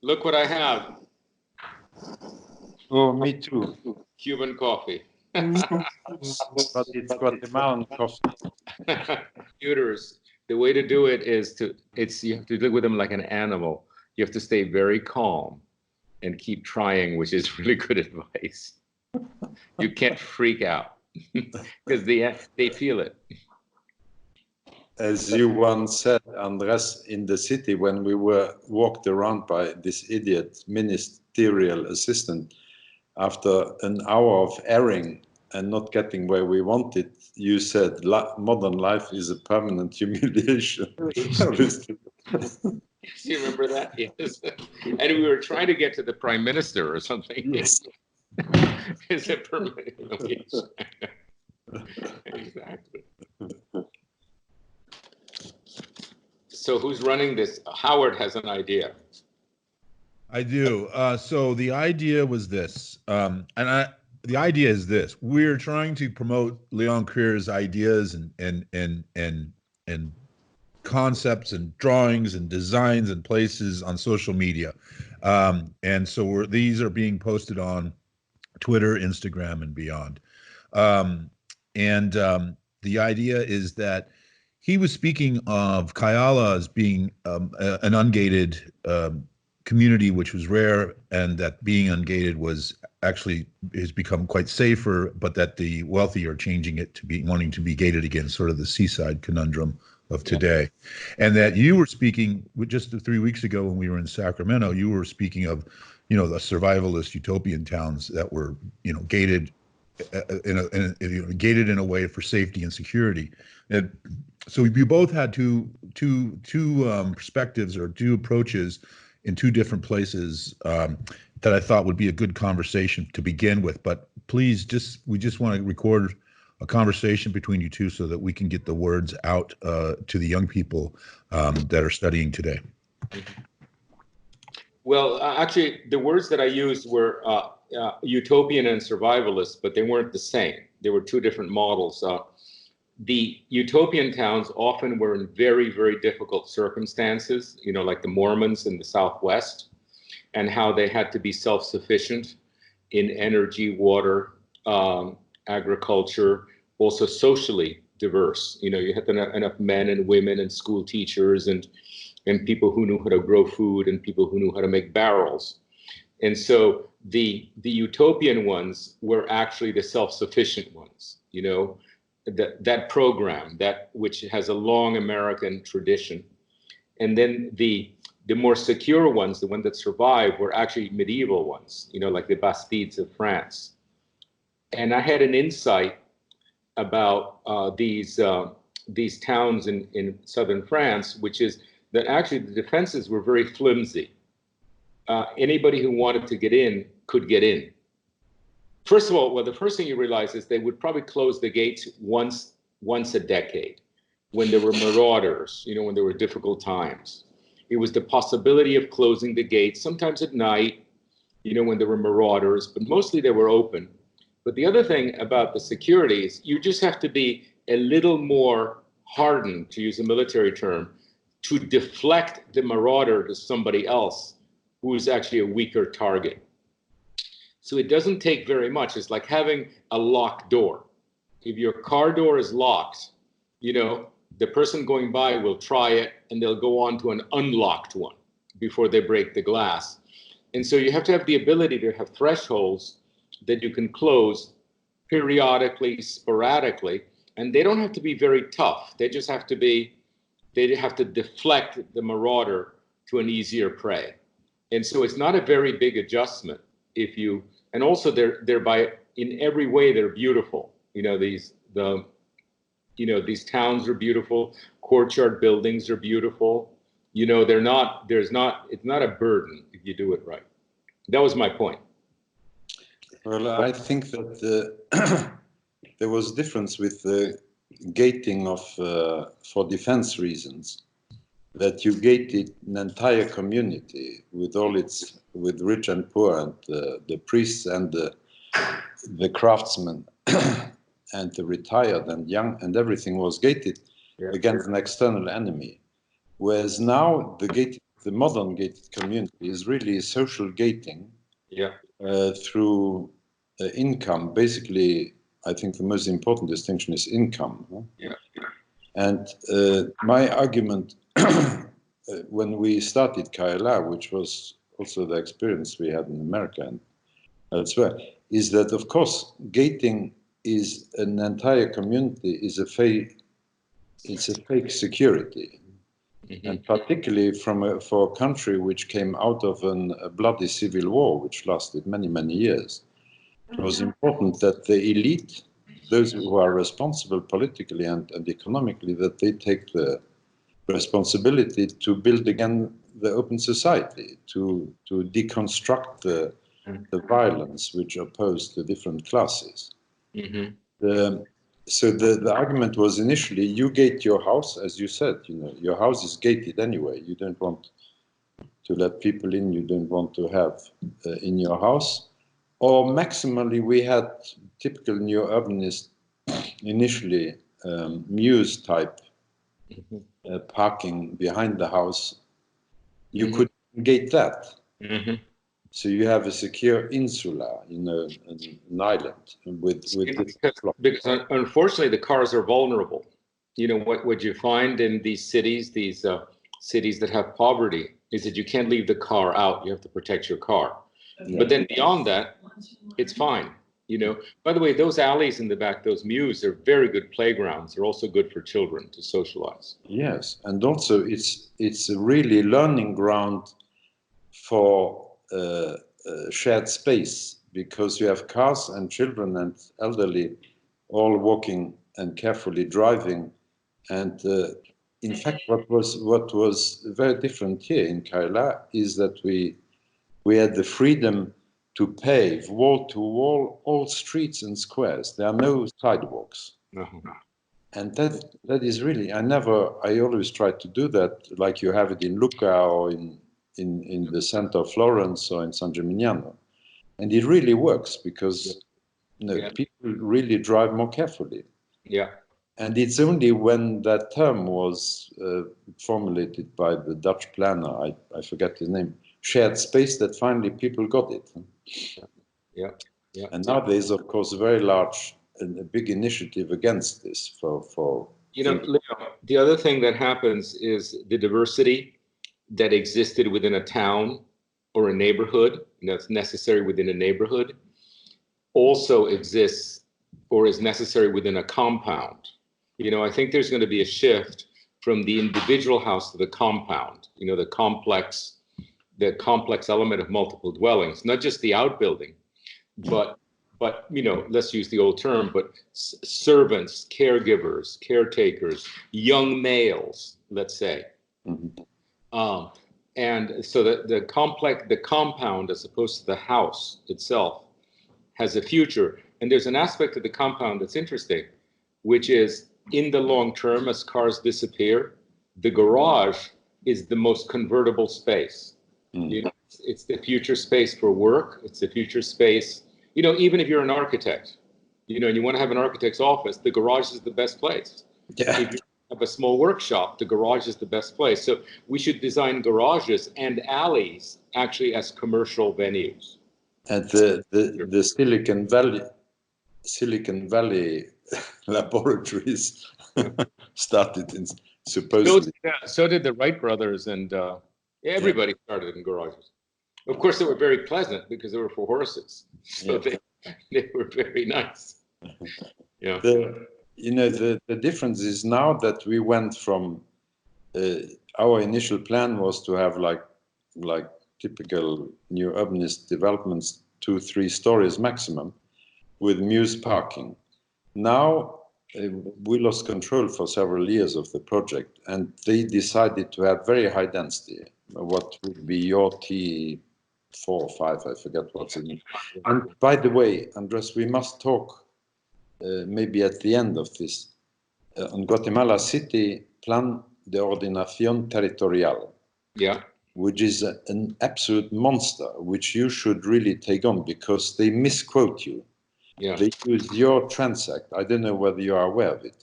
Look what I have. Oh, me too. Cuban coffee. But it's Guatemalan coffee. Computers. The way to do it is you have to live with them like an animal. You have to stay very calm and keep trying, which is really good advice. You can't freak out because they feel it. As you once said, Andrés, in the city when we were walked around by this idiot ministerial assistant, after an hour of erring and not getting where we wanted, you said modern life is a permanent humiliation. Yes, you remember that? Yes. And we were trying to get to the prime minister or something. Yes. It's a permanent humiliation. Exactly. So who's running this? Howard has an idea. I do. So the idea was this, the idea is this: we're trying to promote Leon Krier's ideas and concepts and drawings and designs and places on social media, and so these are being posted on Twitter, Instagram, and beyond. The idea is that he was speaking of Cayalá as being an ungated community, which was rare, and that being ungated has become quite safer, but that the wealthy are changing it to be wanting to be gated again, sort of the seaside conundrum of today. And that you were speaking just 3 weeks ago when we were in Sacramento, you were speaking of, the survivalist utopian towns that were, gated gated in a way for safety and security. And so we both had two perspectives or two approaches in two different places that I thought would be a good conversation to begin with. But please, we just want to record a conversation between you two so that we can get the words out to the young people that are studying today. Well, actually, the words that I used were utopian and survivalist, but they weren't the same. They were two different models. The utopian towns often were in very, very difficult circumstances, like the Mormons in the Southwest, and how they had to be self-sufficient in energy, water, agriculture, also socially diverse. You had enough men and women and school teachers and people who knew how to grow food and people who knew how to make barrels. And so the utopian ones were actually the self-sufficient ones, that program, which has a long American tradition. And then the more secure ones, the ones that survived, were actually medieval ones, like the Bastides of France. And I had an insight about these towns in southern France, which is that actually the defenses were very flimsy. Anybody who wanted to get in could get in. First of all, the first thing you realize is they would probably close the gates once a decade when there were marauders, when there were difficult times. It was the possibility of closing the gates, sometimes at night, when there were marauders, but mostly they were open. But the other thing about the security is you just have to be a little more hardened, to use a military term, to deflect the marauder to somebody else who is actually a weaker target. So it doesn't take very much. It's like having a locked door. If your car door is locked, the person going by will try it and they'll go on to an unlocked one before they break the glass. And so you have to have the ability to have thresholds that you can close periodically, sporadically, and they don't have to be very tough. They have to deflect the marauder to an easier prey. And so it's not a very big adjustment and also they're in every way they're beautiful. These towns are beautiful, courtyard buildings are beautiful. It's not a burden if you do it right. That was my point. Well, I think that there was a difference with the gating for defense reasons, that you gated an entire community with rich and poor, and the priests and the craftsmen and the retired and young, and everything was gated against an external enemy. Whereas now the gated the modern gated community is really social gating. Yeah. Through income. Basically, I think the most important distinction is income. Huh? Yeah. And my argument when we started Cayalá, which was also the experience we had in America and elsewhere, is that of course gating is an entire community is a fake. It's a fake security. Mm-hmm. And particularly for a country which came out of a bloody civil war, which lasted many, many years, it was important that the elite, those who are responsible politically and economically, that they take the responsibility to build again the open society, to deconstruct the violence which opposed the different classes. Mm-hmm. So the argument was initially, you gate your house, as you said, your house is gated anyway. You don't want to let people in, you don't want to have in your house. Or maximally, we had typical neo-urbanist, initially muse type parking behind the house. You could gate that. Mm-hmm. So you have a secure insula, an island with because unfortunately the cars are vulnerable. What you find in these cities that have poverty, is that you can't leave the car out. You have to protect your car. Yeah. But then beyond that, it's fine. By the way, those alleys in the back, those mews, they're very good playgrounds. They're also good for children to socialize. Yes, and also it's a really learning ground for shared space, because you have cars and children and elderly all walking and carefully driving. And in fact, what was very different here in Cayalá is that we had the freedom to pave wall to wall all streets and squares. There are no sidewalks. Uh-huh. And that is really, I always try to do that, like you have it in Lucca or in the center of Florence or in San Gimignano. And it really works because people really drive more carefully. Yeah. And it's only when that term was formulated by the Dutch planner, I forget his name, shared space, that finally people got it. Yeah. Yeah. And now there's, of course, a very large and a big initiative against this for Leo, the other thing that happens is the diversity that existed within a town or a neighborhood, that's necessary within a neighborhood, also exists or is necessary within a compound. I think there's going to be a shift from the individual house to the compound, the complex element of multiple dwellings, not just the outbuilding, but let's use the old term, but servants, caregivers, caretakers, young males, let's say. Mm-hmm. And so the compound, as opposed to the house itself, has a future. And there's an aspect of the compound that's interesting, which is, in the long term, as cars disappear, the garage is the most convertible space. Mm. It's the future space for work. It's the future space. Even if you're an architect, and you want to have an architect's office, the garage is the best place. Yeah. If you have a small workshop, the garage is the best place. So we should design garages and alleys actually as commercial venues. And the Silicon Valley laboratories started in supposedly. So did the Wright brothers, and everybody started in garages. Of course, they were very pleasant because they were for horses, so they were very nice. Yeah. The difference is now that we went from our initial plan was to have like typical new urbanist developments, 2-3 stories maximum, with muse parking. Now we lost control for several years of the project, and they decided to have very high density, what would be your T4 or 5, I forget what's in it. And by the way, Andrés, we must talk maybe at the end of this on Guatemala City Plan de Ordenación Territorial. Yeah. Which is an absolute monster, which you should really take on, because they misquote you. Yeah. They use your transact. I don't know whether you are aware of it.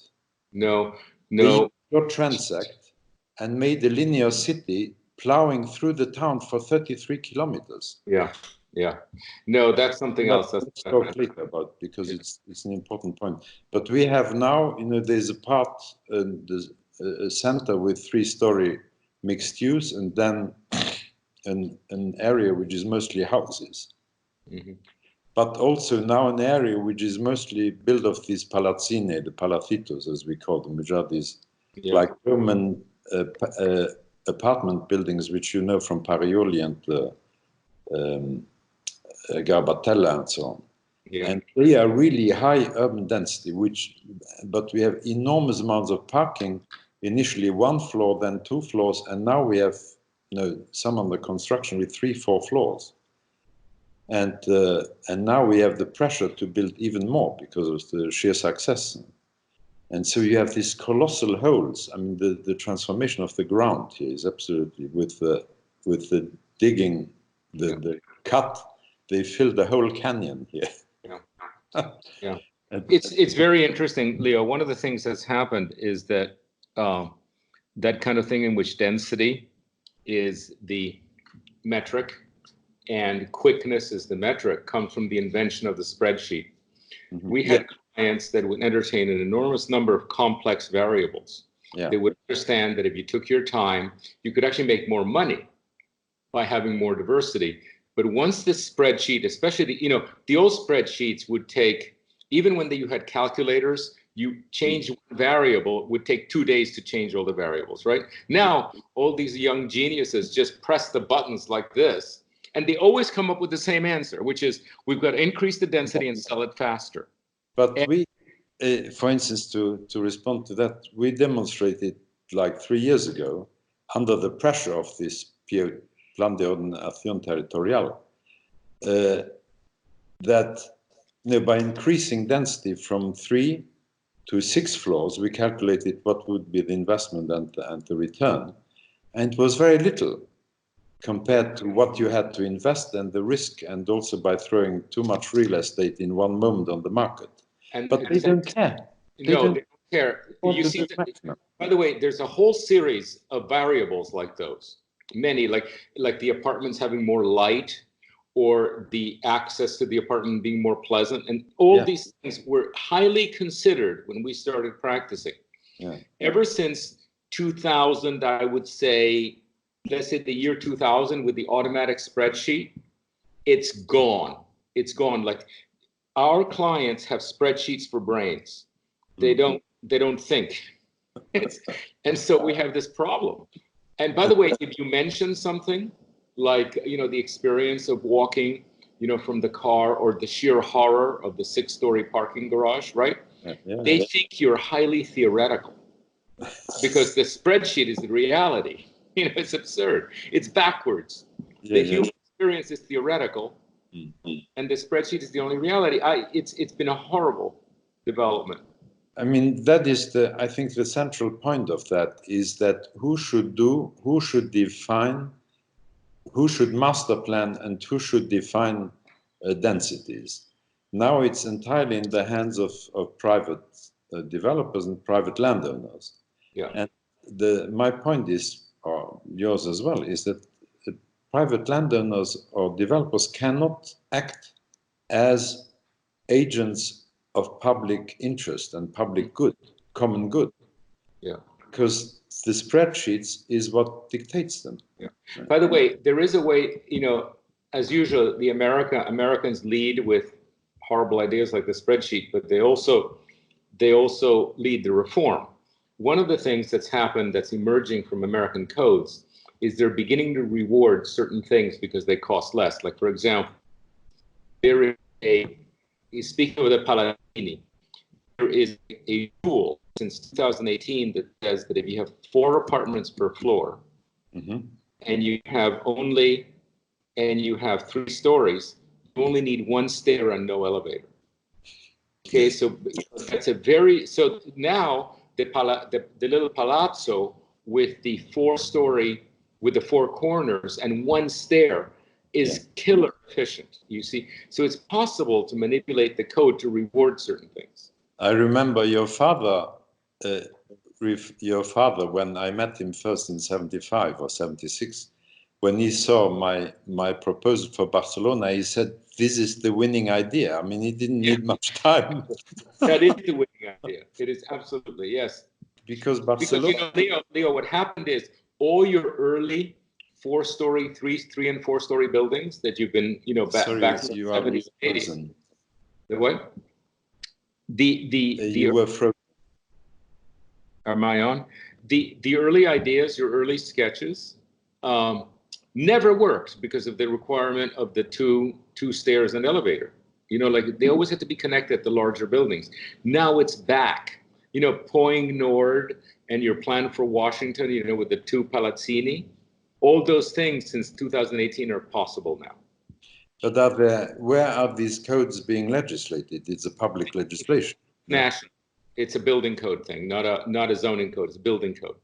No. They used your transact and made a linear city plowing through the town for 33 kilometers. Yeah, yeah. No, that's something else. Let's talk later about, because it's an important point. But we have now, there's a part, there's a center with 3-story mixed use, and then an area which is mostly houses. Mm-hmm. But also now an area which is mostly built of these palazzine, the palafitos as we call them, which are these like Roman apartment buildings, which you know from Parioli and Garbatella and so on. Yeah. And they are really high urban density, but we have enormous amounts of parking, initially 1 floor, then 2 floors, and now we have some under construction with 3-4 floors. And now we have the pressure to build even more because of the sheer success. And so you have these colossal holes. I mean, the transformation of the ground here is absolutely, with the digging, the cut, they fill the whole canyon here. Yeah. Yeah. It's very interesting, Leo. One of the things that's happened is that that kind of thing in which density is the metric and quickness is the metric comes from the invention of the spreadsheet. Mm-hmm. We had clients that would entertain an enormous number of complex variables. Yeah. They would understand that if you took your time, you could actually make more money by having more diversity. But once this spreadsheet, especially the old spreadsheets would take, even when you had calculators, you change one variable, it would take 2 days to change all the variables, right? Now, all these young geniuses just press the buttons like this, and they always come up with the same answer, which is we've got to increase the density and sell it faster. But for instance, to respond to that, we demonstrated like 3 years ago, under the pressure of this Plan de Ordenación Territorial, that by increasing density from 3 to 6 floors, we calculated what would be the investment and the return. And it was very little compared to what you had to invest and the risk, and also by throwing too much real estate in one moment on the market. But they don't care. They don't care. You see, by the way, there's a whole series of variables like those. Many, like the apartments having more light, or the access to the apartment being more pleasant, and all these things were highly considered when we started practicing. Yeah. Ever since 2000, I would say, let's say the year 2000, with the automatic spreadsheet, it's gone. It's gone. Like, our clients have spreadsheets for brains. They don't think. And so we have this problem. And by the way, if you mention something like, the experience of walking, from the car, or the sheer horror of the 6-story parking garage, right? They think you're highly theoretical, because the spreadsheet is the reality. It's absurd. It's backwards. The human experience is theoretical, and the spreadsheet is the only reality. It's been a horrible development. I mean, that is I think the central point of that is that who should define, who should master plan, and who should define densities. Now it's entirely in the hands of private developers and private landowners. Yeah. And my point is, or yours as well, is that private landowners or developers cannot act as agents of public interest and public good, common good. Yeah. Because the spreadsheets is what dictates them. Yeah. Right. By the way, there is a way, as usual, Americans lead with horrible ideas like the spreadsheet, but they also lead the reform. One of the things that's happened that's emerging from American codes is they're beginning to reward certain things because they cost less. Like, for example, there is speaking of the Palatini, there is a rule since 2018 that says that if you have 4 apartments per floor, and you have 3 stories, you only need 1 stair and no elevator. Okay, so that's so now the little palazzo with the 4-story, with the 4 corners and 1 stair is killer efficient, you see. So it's possible to manipulate the code to reward certain things. I remember your father with your father, when I met him first in 75 or 76, when he saw my proposal for Barcelona, he said, "This is the winning idea." I mean, he didn't need much time. That is the winning idea. It is absolutely, yes. Because Because, Barcelona, Leo, what happened is all your early 4-story, three and 4-story buildings that you've been, sorry, back in the you are 70s, 80s. frozen. The what? You were frozen. Am I on? The early ideas, your early sketches, never worked because of the requirement of the two stairs and elevator. Like they always had to be connected to larger buildings. Now it's back. Poing Nord and your plan for Washington, with the 2 palazzini, all those things since 2018 are possible now. But where are these codes being legislated? It's a public legislation. National. It's a building code thing, not a zoning code. It's a building code.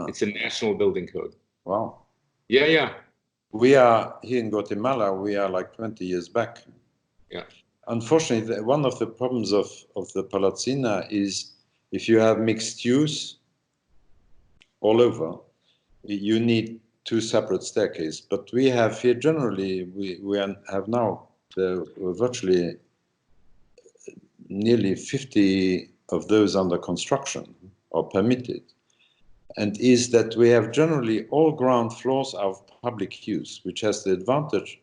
It's a national building code. Wow. Yeah. We are here in Guatemala. We are like 20 years back. Yeah. Unfortunately, one of the problems of the Palazzina is if you have mixed use all over, you need 2 separate staircases. But we have here generally, we have now virtually nearly 50 of those under construction or permitted. And is that we have generally all ground floors of public use, which has the advantage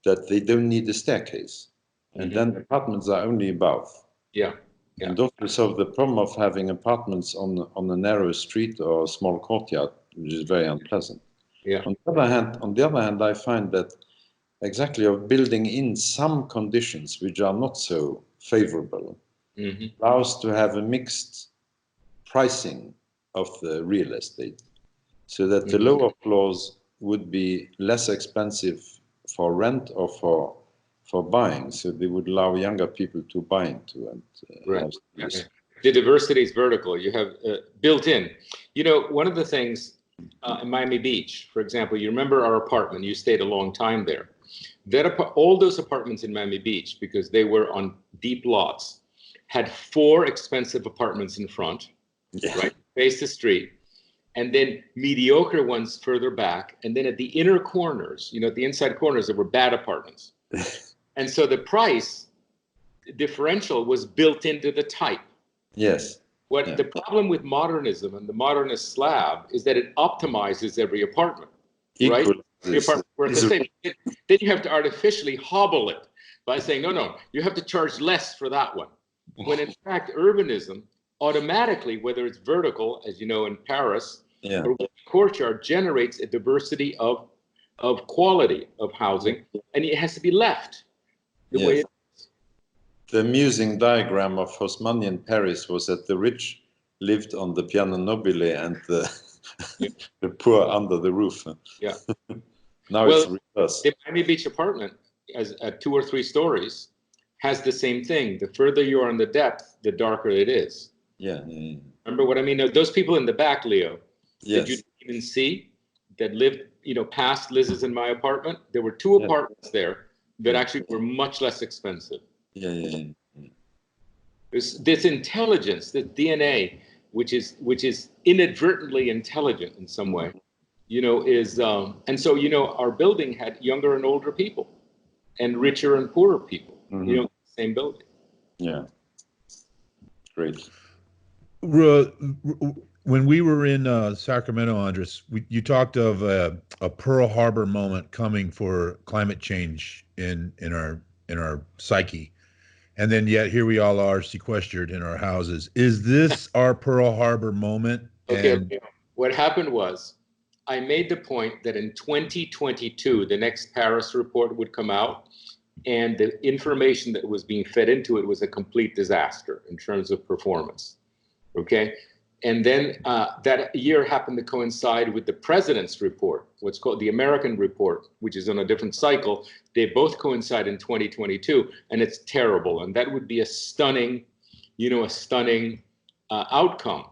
that they don't need a staircase. And then apartments are only above. Yeah. And also solve the problem of having apartments on a narrow street or a small courtyard, which is very unpleasant. Yeah. On the other hand, I find that exactly of building in some conditions which are not so favorable allows to have a mixed pricing of the real estate, so that the lower floors would be less expensive for rent or for buying, so they would allow younger people to buy into and right. The diversity is vertical. You have built in. One of the things in Miami Beach, for example, you remember our apartment. You stayed a long time there. All those apartments in Miami Beach, because they were on deep lots, had 4 expensive apartments in front, right, face the street, and then mediocre ones further back, and then at the inner corners, at the inside corners, there were bad apartments. And so the price differential was built into the type. Yes. The problem with modernism and the modernist slab is that it optimizes every apartment, right? Every apartment worth the same. Then you have to artificially hobble it by saying, no, you have to charge less for that one. When in fact, urbanism automatically, whether it's vertical, as you know in Paris, or courtyard, generates a diversity of quality of housing, and it has to be left the way it is. The amusing diagram of Haussmannian Paris was that the rich lived on the piano nobile and the poor under the roof. Yeah. Now it's reversed. The Miami Beach apartment, as at 2 or 3 stories, has the same thing. The further you are in the depth, the darker it is. Yeah. Remember what I mean? Those people in the back, Leo, that you didn't even see, that lived, past Liz's and my apartment. There were 2 apartments there that actually were much less expensive. Yeah. This intelligence, this DNA, which is inadvertently intelligent in some way, is and so our building had younger and older people, and richer and poorer people. Same building. Yeah. Great. When we were in Sacramento, Andrés, you talked of a Pearl Harbor moment coming for climate change in our psyche, and then yet here we all are sequestered in our houses. Is this our Pearl Harbor moment? Okay. What happened was, I made the point that in 2022, the next Paris report would come out, and the information that was being fed into it was a complete disaster in terms of performance. Okay. And then that year happened to coincide with the president's report, what's called the American report, which is on a different cycle. They both coincide in 2022, and it's terrible. And that would be a stunning outcome,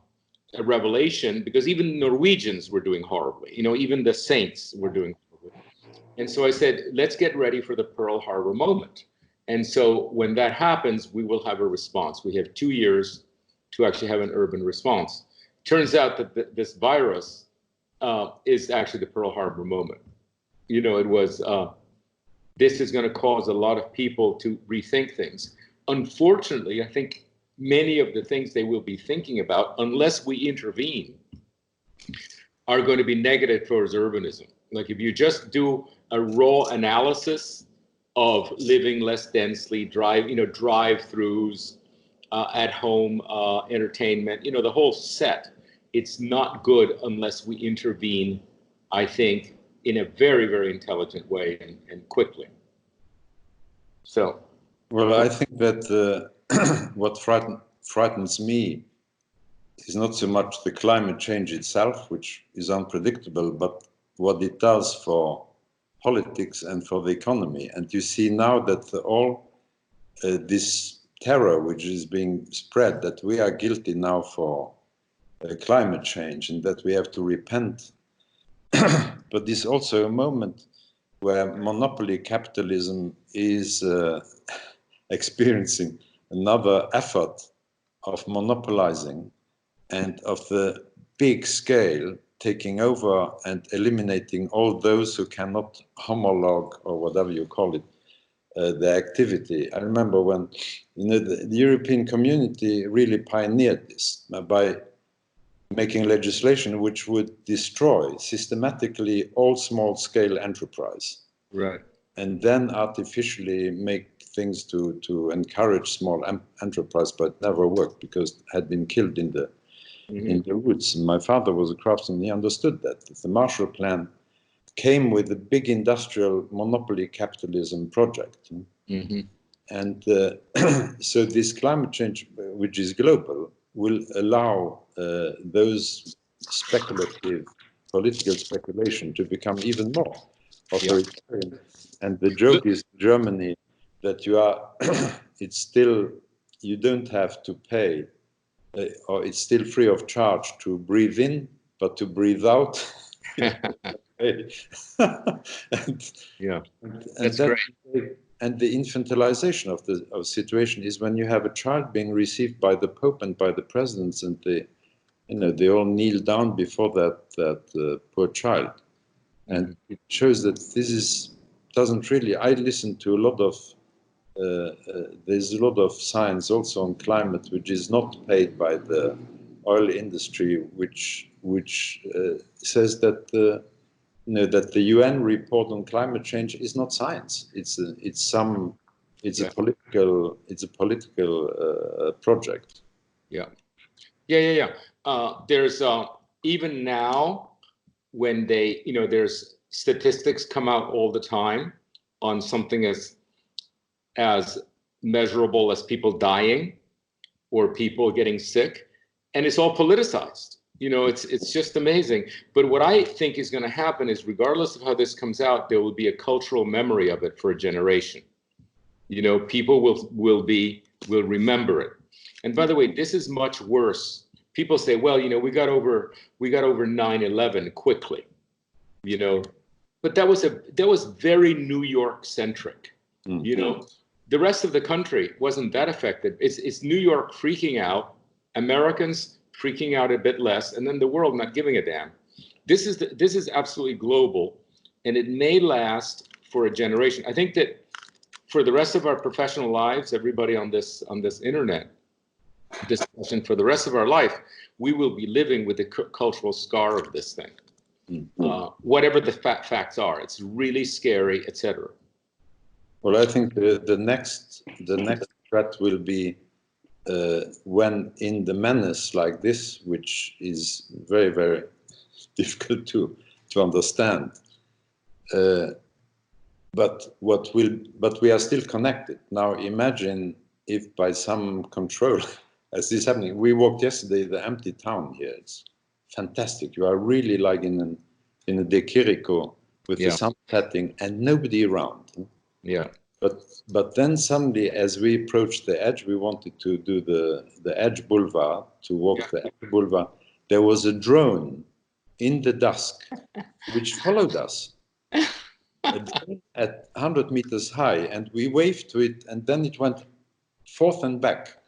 a revelation, because even Norwegians were doing horribly. Even the saints were doing horribly. And so I said, let's get ready for the Pearl Harbor moment. And so when that happens, we will have a response. We have 2 years to actually have an urban response. turns out that this virus is actually the Pearl Harbor moment. You know, it was, this is going to cause a lot of people to rethink things. Unfortunately, I think many of the things they will be thinking about, unless we intervene, are going to be negative towards urbanism. Like if you just do a raw analysis of living less densely, drive-throughs, at home entertainment, the whole set, it's not good unless we intervene, I think, in a very, very intelligent way and quickly. So. Well, I think that what frightens me is not so much the climate change itself, which is unpredictable, but what it does for politics and for the economy. And you see now that all this terror which is being spread, that we are guilty now for climate change and that we have to repent. But this is also a moment where monopoly capitalism is experiencing another effort of monopolizing and of the big scale taking over and eliminating all those who cannot homologue, or whatever you call it, the activity. I remember when the European community really pioneered this by making legislation which would destroy systematically all small-scale enterprise. Right. And then artificially make things to encourage small enterprise, but it never worked because it had been killed in the roots. And my father was a craftsman, he understood that. The Marshall Plan came with a big industrial monopoly capitalism project. And so this climate change, which is global, will allow those speculative political speculation to become even more authoritarian. And the joke is Germany that you are, it's still, you don't have to pay, or it's still free of charge to breathe in, but to breathe out. and, That's great. And the infantilization of the situation is when you have a child being received by the Pope and by the presidents, and they all kneel down before that poor child, and it shows that this doesn't really. I listen to a lot of. There's a lot of science also on climate, which is not paid by the oil industry, which says that that the UN report on climate change is not science. It's a political project. Yeah. There's even now when they there's statistics come out all the time on something as measurable as people dying or people getting sick, and it's all politicized. It's just amazing. But what I think is going to happen is, regardless of how this comes out, there will be a cultural memory of it for a generation. People will remember it. And by the way, this is much worse. People say, well, we got over 9/11 quickly, but that was very New York centric. The rest of the country wasn't that affected. It's New York freaking out, Americans freaking out a bit less, and then the world not giving a damn. This is absolutely global, and it may last for a generation. I think that for the rest of our professional lives, everybody on this internet discussion, for the rest of our life, we will be living with the cultural scar of this thing. Whatever the facts are, it's really scary, etc. Well, I think the next threat will be when in the menace like this, which is very, very difficult to understand. But we are still connected. Now imagine if by some control, as this is happening, we walked yesterday the empty town here. It's fantastic. You are really like in a De Chirico with the sun setting and nobody around. Yeah. But then suddenly, as we approached the edge, we wanted to do the edge boulevard, to walk the edge boulevard. There was a drone in the dusk which followed us at 100 meters high, and we waved to it, and then it went forth and back.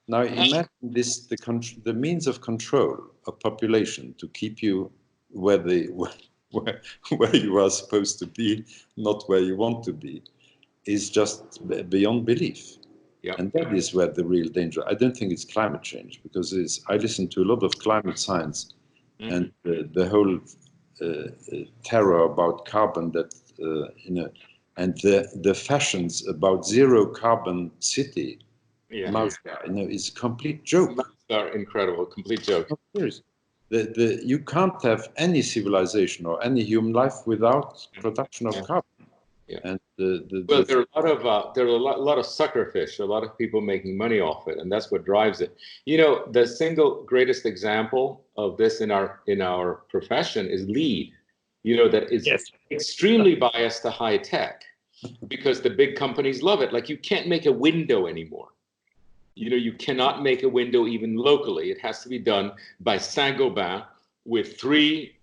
Now imagine this: the means of control of population to keep you where where you are supposed to be, not where you want to be, is just beyond belief. Yeah. And that is where the real danger. I don't think it's climate change, because I listen to a lot of climate science, and the whole terror about carbon that and the fashions about zero carbon city. Yeah. Is a complete joke. Are incredible, complete joke. Oh, seriously. You can't have any civilization or any human life without production of carbon. Yeah. And well, there are a lot of sucker fish, a lot of people making money off it, and that's what drives it. You know, the single greatest example of this in our profession is lead. You know, that is extremely biased to high tech, because the big companies love it. Like, you can't make a window anymore. You know, you cannot make a window even locally. It has to be done by Saint-Gobain with three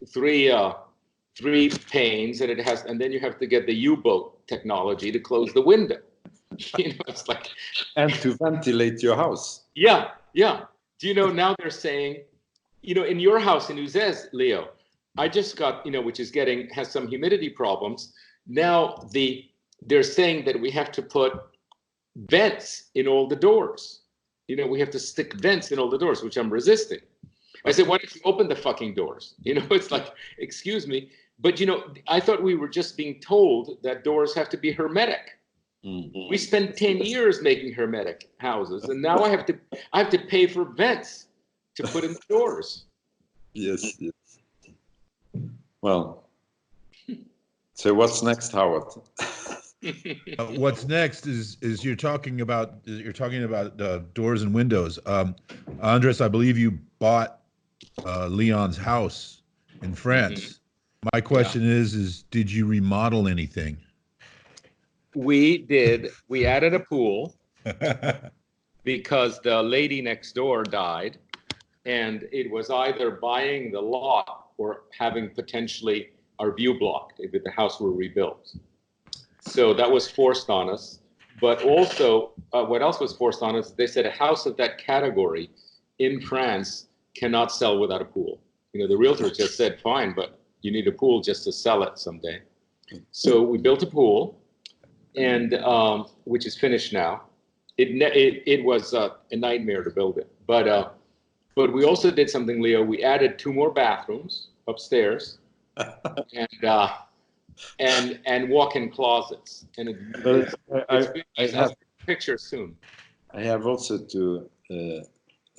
panes, and then you have to get the U-boat technology to close the window. You know, it's like, and to ventilate your house. Yeah. Do you know, now they're saying, you know, in your house in Uzès, Leo, I just got, you know, which has some humidity problems. Now they're saying that we have to put vents in all the doors. You know, we have to stick vents in all the doors, which I'm resisting. I said, why don't you open the fucking doors? You know, it's like, excuse me. But, you know, I thought we were just being told that doors have to be hermetic. We spent 10 years making hermetic houses, and now I have to pay for vents to put in the doors. Yes. Well, so what's next, Howard? What's next is you're talking about doors and windows. Andres, I believe you bought Leon's house in France. My question is did you remodel anything? We did. We added a pool because the lady next door died, and it was either buying the lot or having potentially our view blocked if the house were rebuilt. So that was forced on us. But also, what else was forced on us? They said a house of that category in France cannot sell without a pool. You know, the realtor just said, fine, but you need a pool just to sell it someday. So we built a pool, and which is finished now. It was a nightmare to build it, but we also did something, Leo. We added 2 more bathrooms upstairs, and walk-in closets. And I have pictures soon. I have also to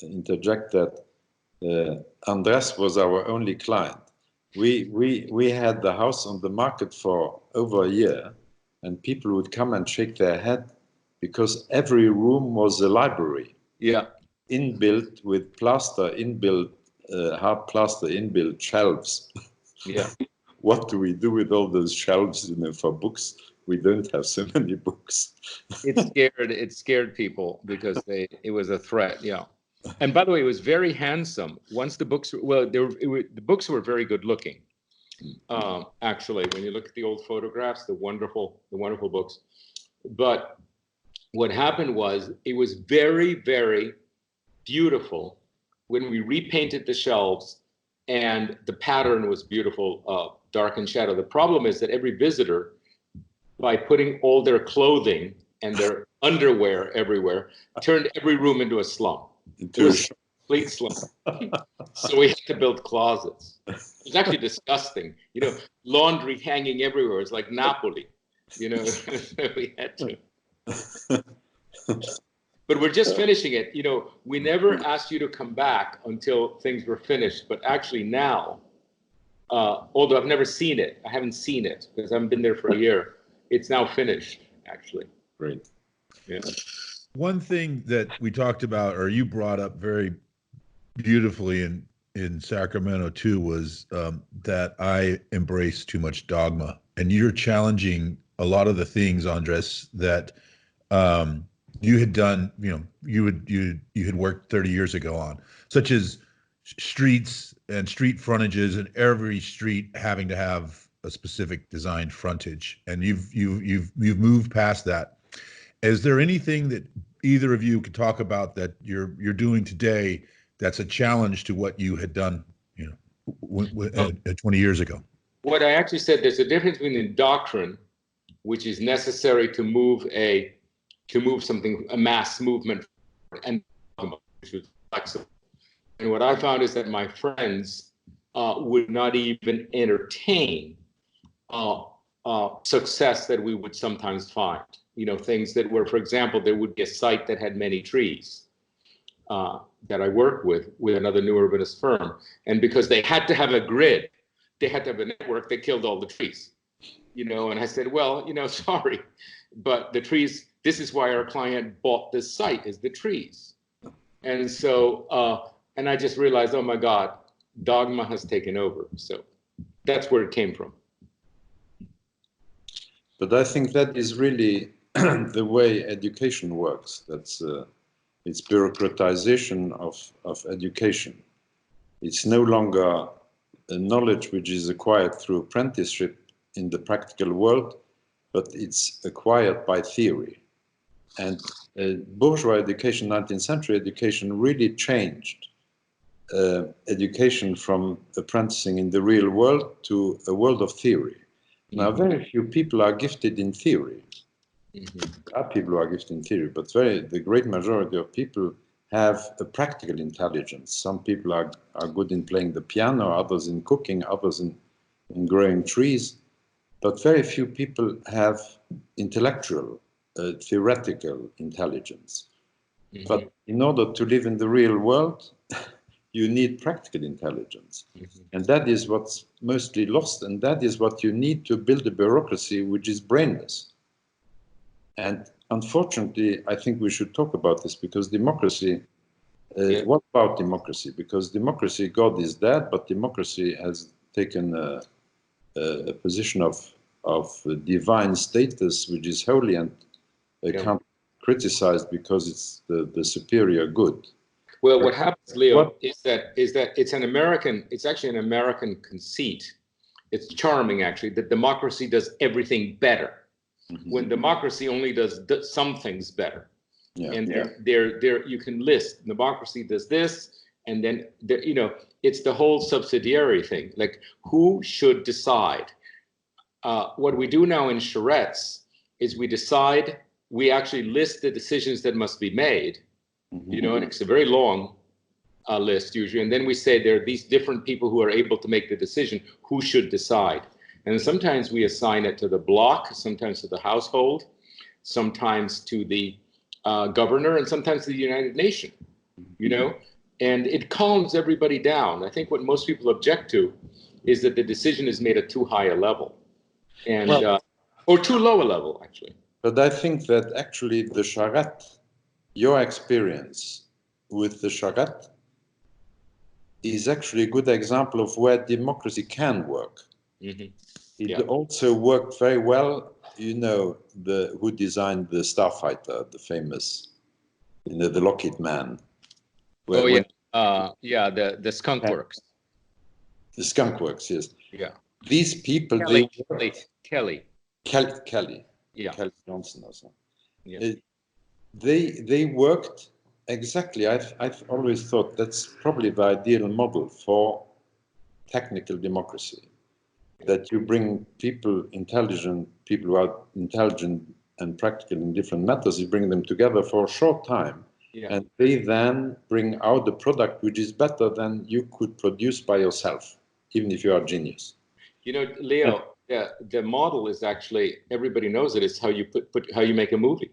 interject that Andrés was our only client. We had the house on the market for over a year, and people would come and shake their head because every room was a library. Yeah. Inbuilt with plaster, hard plaster, inbuilt shelves. Yeah. What do we do with all those shelves, you know, for books? We don't have so many books. It scared people because it was a threat. Yeah. And by the way, it was very handsome. Once the books, the books were very good looking. Actually, when you look at the old photographs, the wonderful books. But what happened was, it was very, very beautiful when we repainted the shelves, and the pattern was beautiful, dark and shadow. The problem is that every visitor, by putting all their clothing and their underwear everywhere, turned every room into a slum. It was a complete slum. So we had to build closets. It was actually disgusting. You know, laundry hanging everywhere. It's like Napoli. You know, we had to. But we're just finishing it. You know, we never asked you to come back until things were finished. But actually now, although I've never seen it, I haven't seen it because I haven't been there for a year. It's now finished, actually. Great. Yeah. One thing that we talked about, or you brought up very beautifully in Sacramento too, was that I embrace too much dogma, and you're challenging a lot of the things, Andres, that you had done. You know, you had worked 30 years ago on, such as streets and street frontages, and every street having to have a specific designed frontage, and you've moved past that. Is there anything that either of you could talk about that you're doing today that's a challenge to what you had done, 20 years ago? What I actually said, there's a difference between the doctrine, which is necessary to move something, a mass movement, and which was flexible. And what I found is that my friends would not even entertain success that we would sometimes find. Things that were, for example, there would be a site that had many trees that I worked with another new urbanist firm. And because they had to have a grid, they had to have a network, they killed all the trees. And I said, well, sorry, but the trees, this is why our client bought this site, is the trees. And so, and I just realized, oh my God, dogma has taken over. So that's where it came from. But I think that is really the way education works. That's it's bureaucratization of education. It's no longer a knowledge which is acquired through apprenticeship in the practical world, but it's acquired by theory. And bourgeois education, 19th century education, really changed education from apprenticing in the real world to a world of theory. Now, very few people are gifted in theory. There are people who are gifted in theory, but the great majority of people have a practical intelligence. Some people are good in playing the piano, others in cooking, others in growing trees. But very few people have intellectual, theoretical intelligence. But in order to live in the real world, you need practical intelligence. And that is what's mostly lost. And that is what you need to build a bureaucracy which is brainless. And unfortunately, I think we should talk about this, because democracy, what about democracy? Because democracy, God is dead, but democracy has taken a position of divine status, which is holy and can't be criticized because it's the superior good. Well, what happens, Leo, is that it's actually an American conceit. It's charming, actually, that democracy does everything better, when democracy only does some things better. And there you can list, democracy does this, and then it's the whole subsidiary thing. Like, who should decide? What we do now in charrettes is we actually list the decisions that must be made, and it's a very long list usually. And then we say there are these different people who are able to make the decision, who should decide. And sometimes we assign it to the block, sometimes to the household, sometimes to the governor, and sometimes to the United Nations, and it calms everybody down. I think what most people object to is that the decision is made at too high a level, and or too low a level, actually. But I think that actually the charrette, your experience with the charrette, is actually a good example of where democracy can work. It also worked very well, who designed the Starfighter, the famous, the Lockheed man. The Skunk Works. The Skunk Works, yes. Yeah. These people, Kelly. Yeah. Kelly Johnson or something. Yeah. They worked exactly. I've always thought that's probably the ideal model for technical democracy. That you bring people who are intelligent and practical in different matters, you bring them together for a short time, and they then bring out a product which is better than you could produce by yourself, even if you are a genius. Leo, the model is actually, everybody knows it. It's how you how you make a movie.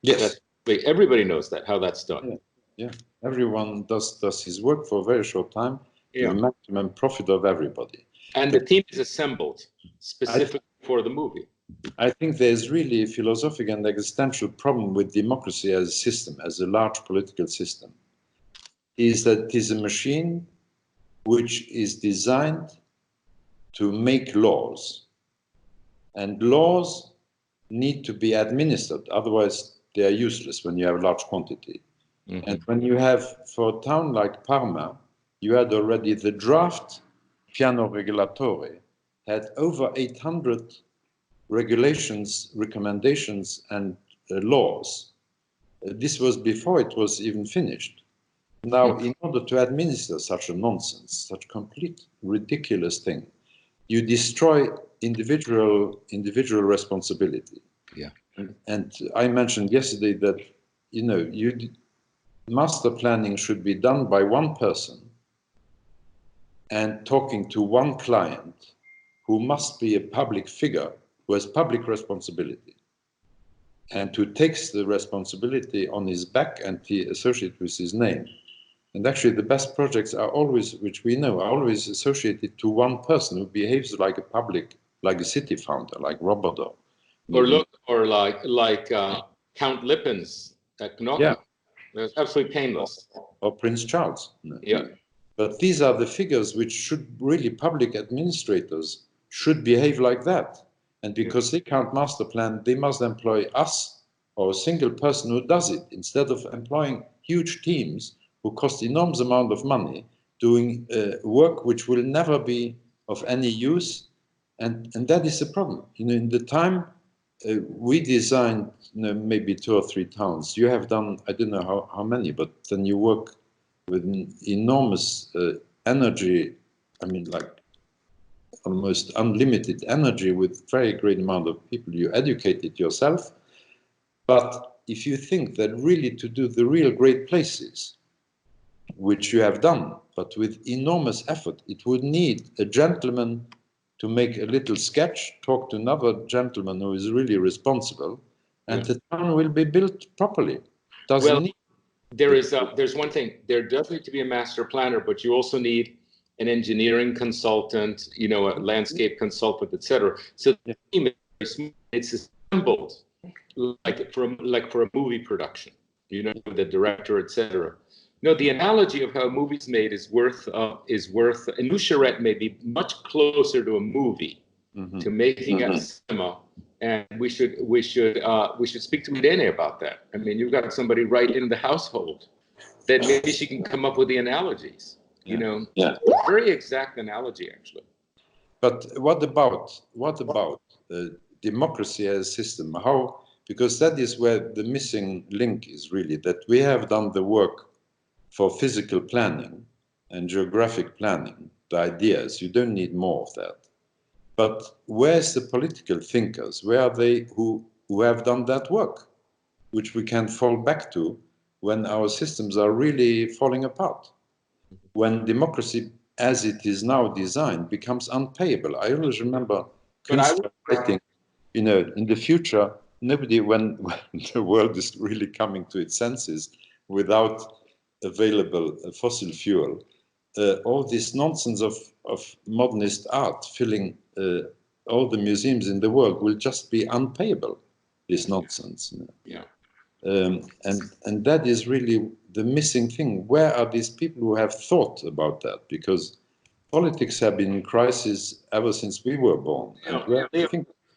Yes, everybody knows that, how that's done. Yeah. Everyone does his work for a very short time to the maximum profit of everybody. And the team is assembled specifically for the movie. I think there's really a philosophical and existential problem with democracy as a system, as a large political system, is that it is a machine which is designed to make laws. And laws need to be administered, otherwise they are useless when you have a large quantity. And when you have, for a town like Parma, you had already the draft Piano Regolatore had over 800 regulations, recommendations, and laws. This was before it was even finished. Now, in order to administer such a nonsense, such complete ridiculous thing, you destroy individual responsibility. Yeah. And I mentioned yesterday that, you know, master planning should be done by one person and talking to one client who must be a public figure, who has public responsibility, and who takes the responsibility on his back and he associates with his name. And actually the best projects are always, which we know, are always associated to one person who behaves like a public, like a city founder, like Robodo. Or like Count Lippens at Knokke. Yeah. That's absolutely painless. Or Prince Charles. Yeah. But these are the figures which should really, public administrators should behave like that. And because they can't master plan, they must employ us or a single person who does it, instead of employing huge teams who cost enormous amount of money doing work which will never be of any use. And that is the problem. You know, in the time we designed, you know, maybe 2 or 3 towns. You have done, I don't know how many, but then you work with enormous energy. I mean, like almost unlimited energy with very great amount of people. You educate it yourself. But if you think that really to do the real great places, which you have done, but with enormous effort, it would need a gentleman to make a little sketch, talk to another gentleman who is really responsible, and the town will be built properly. There's one thing. There does need to be a master planner, but you also need an engineering consultant, you know, a landscape consultant, etc. So the team it's assembled like for a movie production, you know, the director, etc. No, the analogy of how a movie's made is worth. A new charrette may be much closer to a movie, to making a cinema, and we should speak to Irene about that. I mean, you've got somebody right in the household that maybe she can come up with the analogies. You know, very exact analogy actually. But what about democracy as a system? How? Because that is where the missing link is really, that we have done the work for physical planning and geographic planning, the ideas. You don't need more of that. But where's the political thinkers? Where are they who have done that work, which we can fall back to when our systems are really falling apart? When democracy, as it is now designed, becomes unpayable. I always remember writing, you know, in the future, nobody, when the world is really coming to its senses without available fossil fuel, all this nonsense of modernist art filling all the museums in the world will just be unpayable, this nonsense. Yeah. And that is really the missing thing. Where are these people who have thought about that? Because politics have been in crisis ever since we were born. You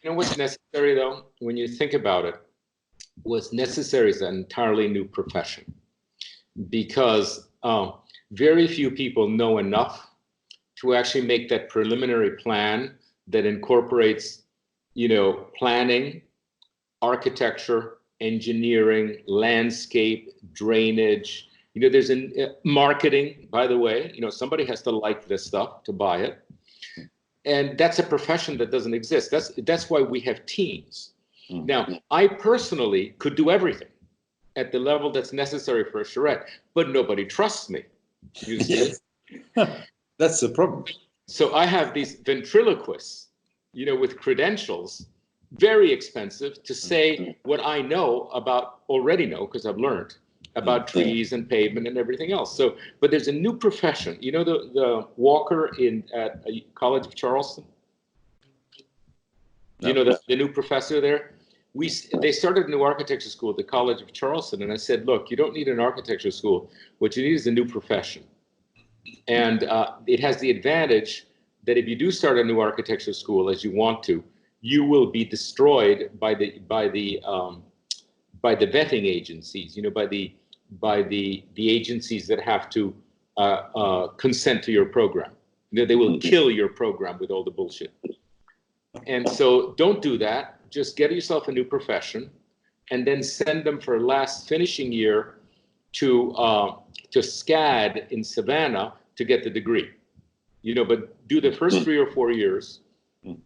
know what's necessary, though, when you think about it? What's necessary is an entirely new profession, because very few people know enough to actually make that preliminary plan that incorporates, you know, planning, architecture, engineering, landscape, drainage. You know, there's marketing, by the way. You know, somebody has to like this stuff to buy it. And that's a profession that doesn't exist. That's why we have teams. Now, I personally could do everything at the level that's necessary for a charrette, but nobody trusts me. You see? That's the problem. So I have these ventriloquists, you know, with credentials, very expensive, to say what I already know, because I've learned about trees and pavement and everything else. So, but there's a new profession. You know, the walker at College of Charleston? You know, the new professor there? They started a new architecture school at the College of Charleston, and I said, look, you don't need an architecture school. What you need is a new profession. And it has the advantage that if you do start a new architecture school as you want to, you will be destroyed by the vetting agencies, you know, by the agencies that have to consent to your program. You know, they will kill your program with all the bullshit. And so don't do that. Just get yourself a new profession, and then send them for last finishing year to SCAD in Savannah to get the degree. But do the first 3 or 4 years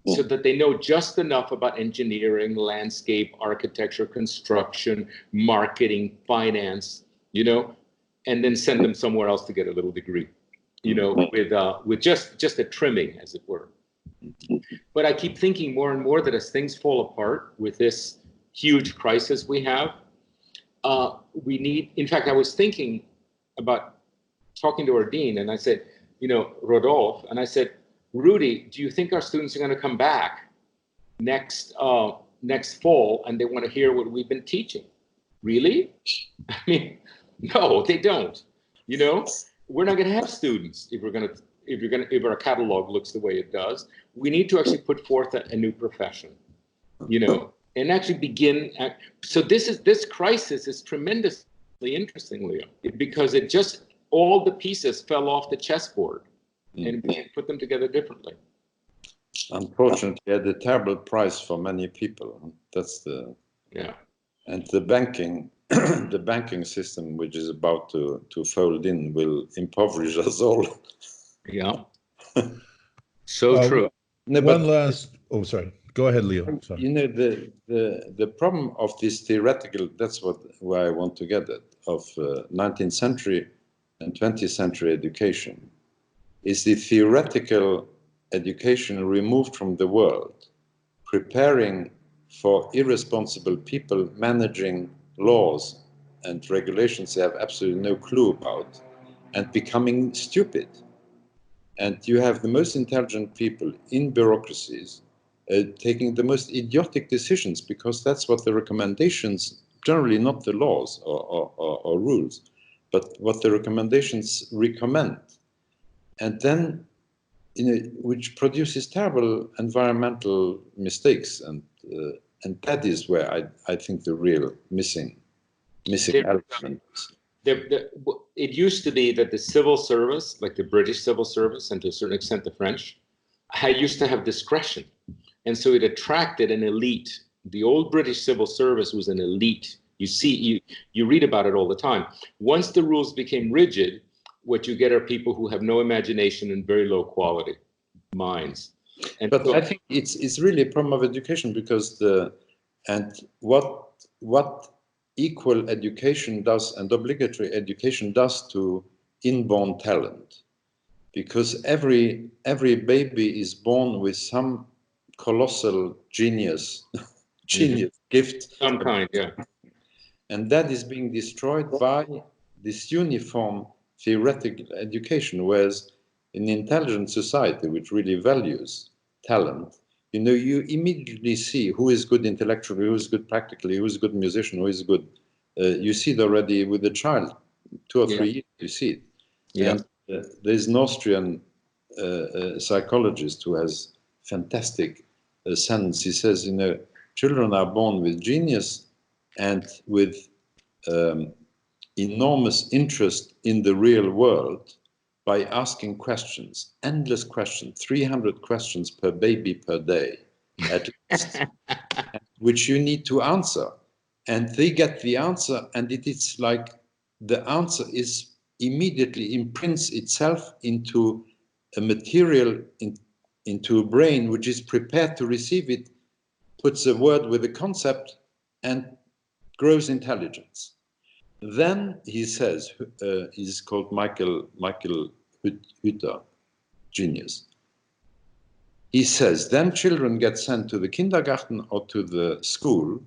so that they know just enough about engineering, landscape, architecture, construction, marketing, finance, and then send them somewhere else to get a little degree, with just a trimming, as it were. But I keep thinking more and more that as things fall apart with this huge crisis we have, we need, in fact, I was thinking about talking to our dean, and I said, Rodolphe, and I said, Rudy, do you think our students are going to come back next fall and they want to hear what we've been teaching? Really? I mean, no, they don't. We're not going to have students if our catalog looks the way it does. We need to actually put forth a new profession, and actually begin. So this crisis is tremendously interesting, Leo, because it just all the pieces fell off the chessboard, and we can put them together differently. Unfortunately, at a terrible price for many people. That's and the banking. The banking system, which is about to fold in, will impoverish us all. Yeah. So true. No, one last. Oh, sorry. Go ahead, Leo. Sorry. The problem of this theoretical. That's where I want to get at, of 19th century and 20th century education, is the theoretical education removed from the world, preparing for irresponsible people managing laws and regulations they have absolutely no clue about, and becoming stupid. And you have the most intelligent people in bureaucracies taking the most idiotic decisions, because that's what the recommendations, generally not the laws or rules, but what the recommendations recommend. And then, which produces terrible environmental mistakes, and that is where I think the real missing element is. It used to be that the civil service, like the British civil service, and to a certain extent the French, used to have discretion, and so it attracted an elite. The old British civil service was an elite. You read about it all the time. Once the rules became rigid, what you get are people who have no imagination and very low quality minds. But I think it's really a problem of education, because what equal education does and obligatory education does to inborn talent, because every baby is born with some colossal genius gift, Some kind, yeah. and that is being destroyed by this uniform theoretical education. Whereas in an intelligent society, which really values talent, you immediately see who is good intellectually, who is good practically, who is a good musician, who is good. You see it already with a child, 2 or 3 years, you see it. Yeah. And there's an Austrian psychologist who has fantastic sentence. He says, children are born with genius and with enormous interest in the real world by asking questions, endless questions, 300 questions per baby per day, at least, which you need to answer. And they get the answer, and it's like the answer is immediately imprints itself into a material, into a brain which is prepared to receive it, puts a word with a concept, and grows intelligence. Then he says, he's called Michael Hütter, genius. He says, then children get sent to the kindergarten or to the school,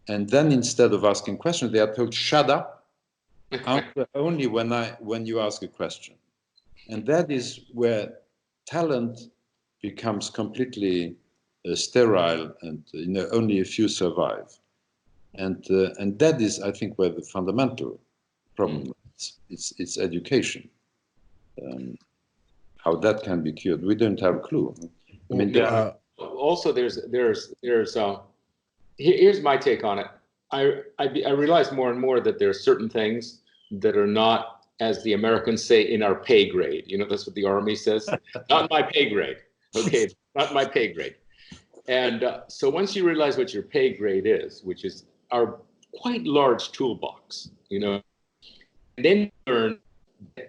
and then instead of asking questions, they are told, shut up, answer only when you ask a question. And that is where talent becomes completely sterile, and only a few survive. And that is, I think, where the fundamental problem is. It's education. How that can be cured, we don't have a clue. I mean, also here's my take on it. I realize more and more that there are certain things that are not, as the Americans say, in our pay grade. That's what the Army says. Not my pay grade. Okay, not my pay grade. And so once you realize what your pay grade is, which is our quite large toolbox, you know. And then learn,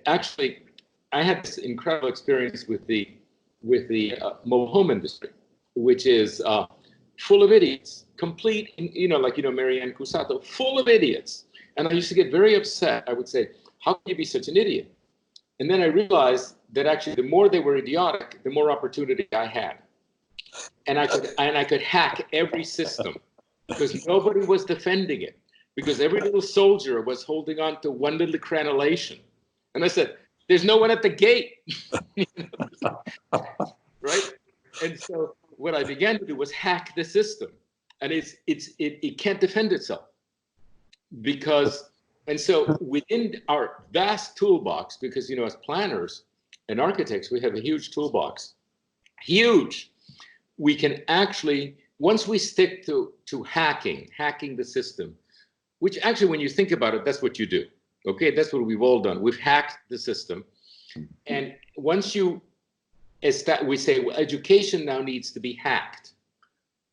actually, I had this incredible experience with the mobile home industry, which is full of idiots, complete, you know, like, you know, Marianne Cusato, full of idiots. And I used to get very upset. I would say, how can you be such an idiot? And then I realized that actually the more they were idiotic, the more opportunity I had. And I could hack every system because nobody was defending it, because every little soldier was holding on to one little crenellation. And I said, there's no one at the gate. Right? And so what I began to do was hack the system. And it can't defend itself. Because, and so within our vast toolbox, because, you know, as planners and architects, we have a huge toolbox, huge. We can actually, once we stick to hacking the system, which actually, when you think about it, that's what you do. Okay, that's what we've all done. We've hacked the system. And once we say, well, education now needs to be hacked.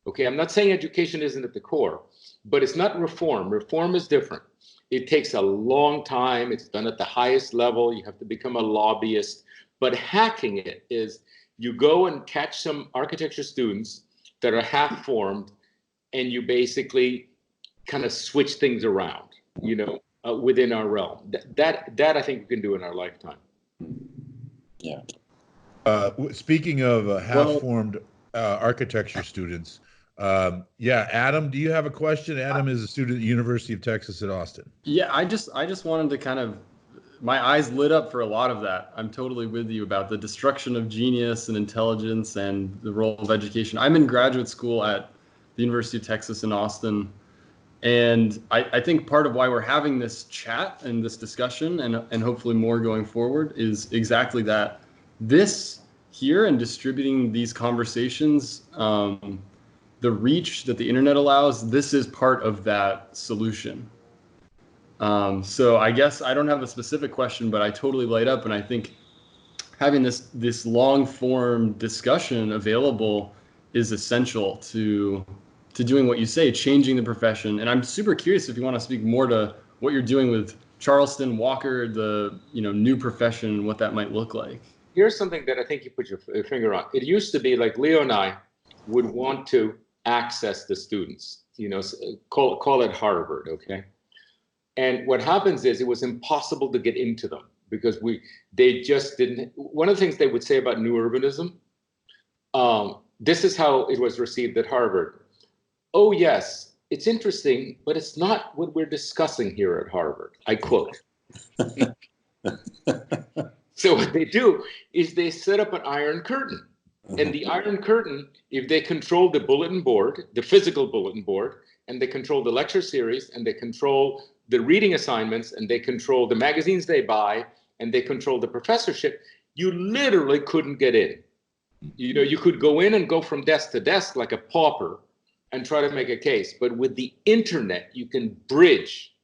Okay, I'm not saying education isn't at the core, but it's not reform. Reform is different. It takes a long time. It's done at the highest level. You have to become a lobbyist. But hacking it is, you go and catch some architecture students that are half-formed, and you basically kind of switch things around, you know, within our realm. That I think we can do in our lifetime. Yeah. Speaking of half-formed architecture students, yeah, Adam, do you have a question? Adam is a student at the University of Texas at Austin. Yeah, I just wanted to kind of, my eyes lit up for a lot of that. I'm totally with you about the destruction of genius and intelligence and the role of education. I'm in graduate school at the University of Texas in Austin. And I think part of why we're having this chat and this discussion and hopefully more going forward is exactly that. This here and distributing these conversations, the reach that the internet allows, this is part of that solution. So I guess I don't have a specific question, but I totally light up. And I think having this long form discussion available is essential to doing what you say, changing the profession. And I'm super curious if you want to speak more to what you're doing with Charleston, Walker, the new profession, what that might look like. Here's something that I think you put your finger on. It used to be like Leo and I would want to access the students, call it Harvard, okay? And what happens is it was impossible to get into them because they just didn't. One of the things they would say about new urbanism, this is how it was received at Harvard. Oh, yes, it's interesting, but it's not what we're discussing here at Harvard. I quote. So what they do is they set up an iron curtain. And the iron curtain, if they control the bulletin board, the physical bulletin board, and they control the lecture series, and they control the reading assignments, and they control the magazines they buy, and they control the professorship, you literally couldn't get in. You could go in and go from desk to desk like a pauper and try to make a case. But with the internet, you can bridge.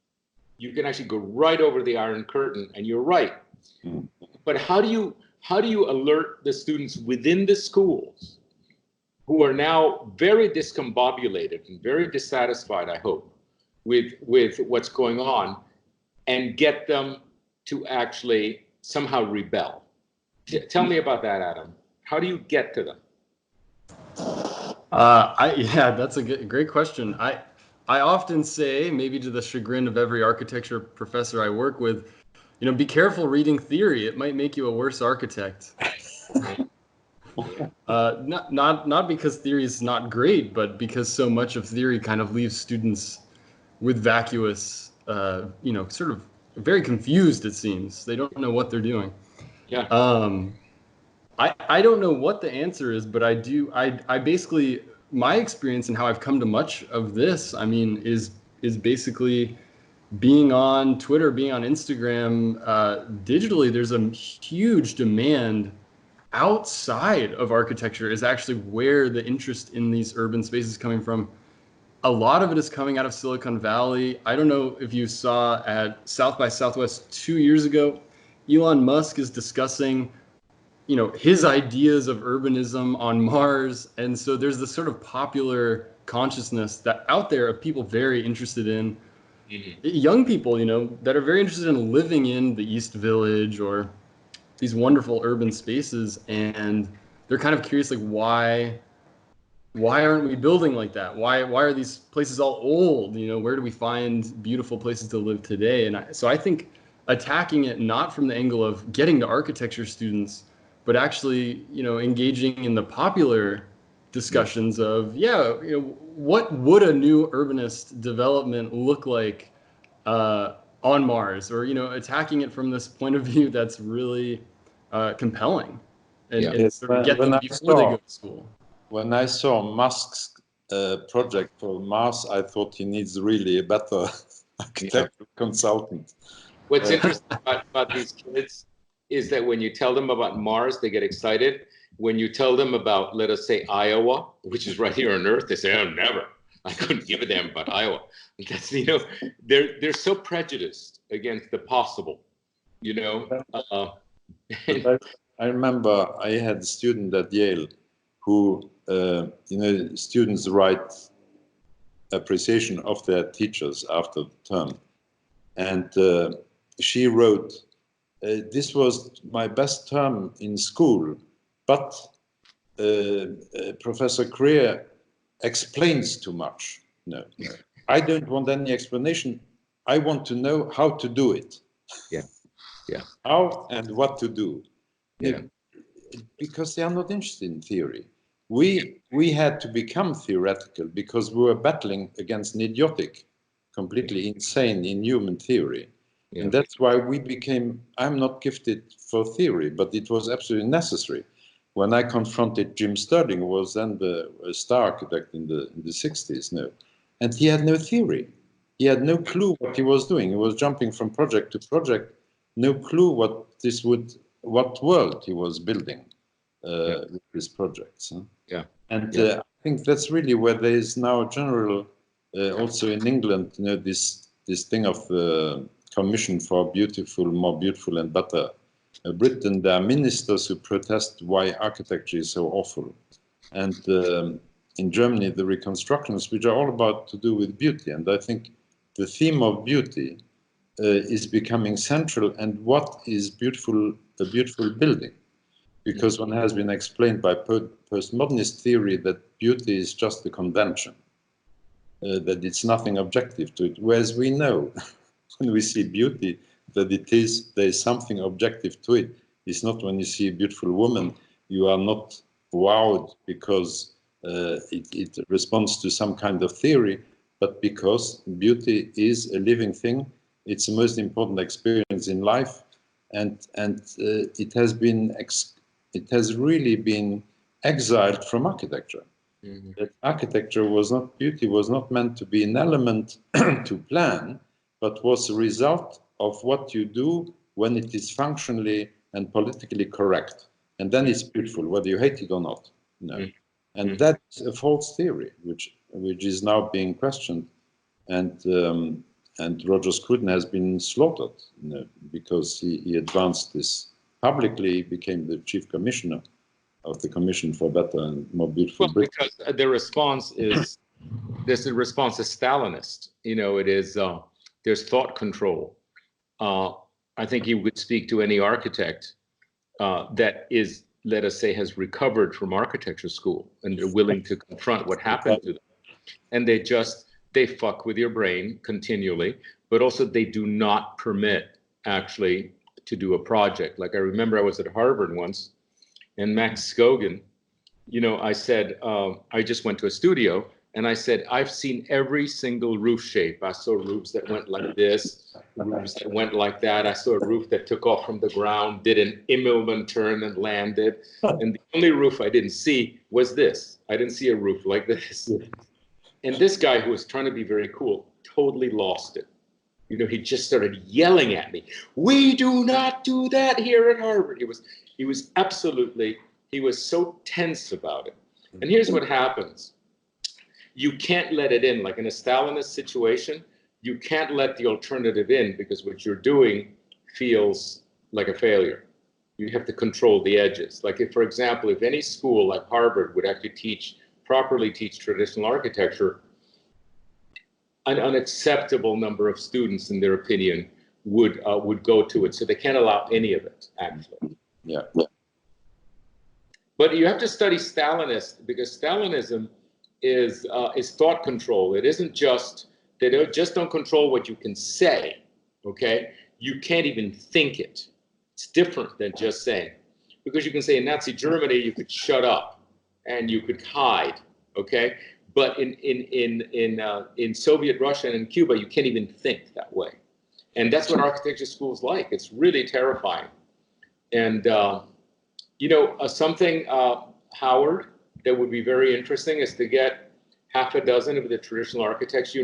You can actually go right over the iron curtain, and you're right. But how do you alert the students within the schools who are now very discombobulated and very dissatisfied, I hope, with what's going on, and get them to actually somehow rebel? Tell me about that, Adam. How do you get to them? That's a great question. I often say, maybe to the chagrin of every architecture professor I work with, be careful reading theory. It might make you a worse architect. Not because theory is not great, but because so much of theory kind of leaves students with vacuous, sort of very confused, it seems. They don't know what they're doing. Yeah. I don't know what the answer is, but I basically, my experience and how I've come to much of this, is basically being on Twitter, being on Instagram, digitally. There's a huge demand outside of architecture is actually where the interest in these urban spaces is coming from. A lot of it is coming out of Silicon Valley. I don't know if you saw at South by Southwest 2 years ago, Elon Musk is discussing you know, his ideas of urbanism on Mars. And so there's this sort of popular consciousness that out there of people very interested in young people, you know, that are very interested in living in the East Village or these wonderful urban spaces. And they're kind of curious, like, why aren't we building like that? Why are these places all old? You know, where do we find beautiful places to live today? And so I think attacking it not from the angle of getting to architecture students, but actually, you know, engaging in the popular discussions of, yeah, you know, what would a new urbanist development look like on Mars? Or, you know, attacking it from this point of view that's really compelling and sort of get them before they go to school. When I saw Musk's project for Mars, I thought he needs really a better architectural consultant. What's interesting about these kids is that when you tell them about Mars, they get excited. When you tell them about, let us say, Iowa, which is right here on Earth, they say, "Oh, never. I couldn't give a damn about Iowa." That's, you know, they're so prejudiced against the possible, you know. I remember I had a student at Yale who, you know, students write appreciation of their teachers after the term. And she wrote, "This was my best term in school, but Professor Krier explains too much. No, I don't want any explanation. I want to know how to do it. Yeah, yeah. How and what to do. Yeah. Because they are not interested in theory. We had to become theoretical because we were battling against an idiotic, completely insane, inhuman theory. Yeah. And that's why we became, I'm not gifted for theory, but it was absolutely necessary. When I confronted Jim Sterling, who was then the star architect in the 60s, and he had no theory. He had no clue what he was doing. He was jumping from project to project, no clue what world he was building with his projects. Huh? Yeah. And I think that's really where there is now a general, also in England, you know, this thing of Commission for more beautiful and better Britain. There are ministers who protest why architecture is so awful. And in Germany, the reconstructions, which are all about to do with beauty. And I think the theme of beauty is becoming central. And what is beautiful, a beautiful building? Because one has been explained by postmodernist theory that beauty is just a convention, that it's nothing objective to it. Whereas we know, when we see beauty, that there is something objective to it. It's not when you see a beautiful woman, you are not wowed because it responds to some kind of theory, but because beauty is a living thing. It's the most important experience in life, and it has really been exiled from architecture. Mm-hmm. That architecture was not, beauty was not meant to be an element to plan, but was a result of what you do when it is functionally and politically correct. And then it's beautiful, whether you hate it or not. You know? Mm-hmm. And that's a false theory, which is now being questioned. And Roger Scruton has been slaughtered, you know, because he advanced this publicly, became the chief commissioner of the Commission for Better and More Beautiful Britain. Because the response is, the response is Stalinist. You know, it is, there's thought control. I think you would speak to any architect that is, let us say, has recovered from architecture school and they're willing to confront what happened to them. And they fuck with your brain continually, but also they do not permit actually to do a project. Like I remember I was at Harvard once and Max Skogan, you know, I said, I just went to a studio and I said, I've seen every single roof shape. I saw roofs that went like this, roofs that went like that. I saw a roof that took off from the ground, did an Immelman turn and landed. And the only roof I didn't see was this. I didn't see a roof like this. And this guy who was trying to be very cool totally lost it. You know, he just started yelling at me. "We do not do that here at Harvard." He was so tense about it. And here's what happens. You can't let it in. Like in a Stalinist situation, you can't let the alternative in because what you're doing feels like a failure. You have to control the edges. Like if, for example, if any school like Harvard would actually properly teach traditional architecture, an unacceptable number of students, in their opinion, would go to it. So they can't allow any of it, actually. Yeah. But you have to study Stalinist, because Stalinism is thought control. It isn't just, they don't control what you can say, okay? You can't even think it. It's different than just saying. Because you can say in Nazi Germany, you could shut up and you could hide, okay? But in Soviet Russia and in Cuba, you can't even think that way. And that's what architecture school is like. It's really terrifying. And, something, Howard, that would be very interesting is to get half a dozen of the traditional architects,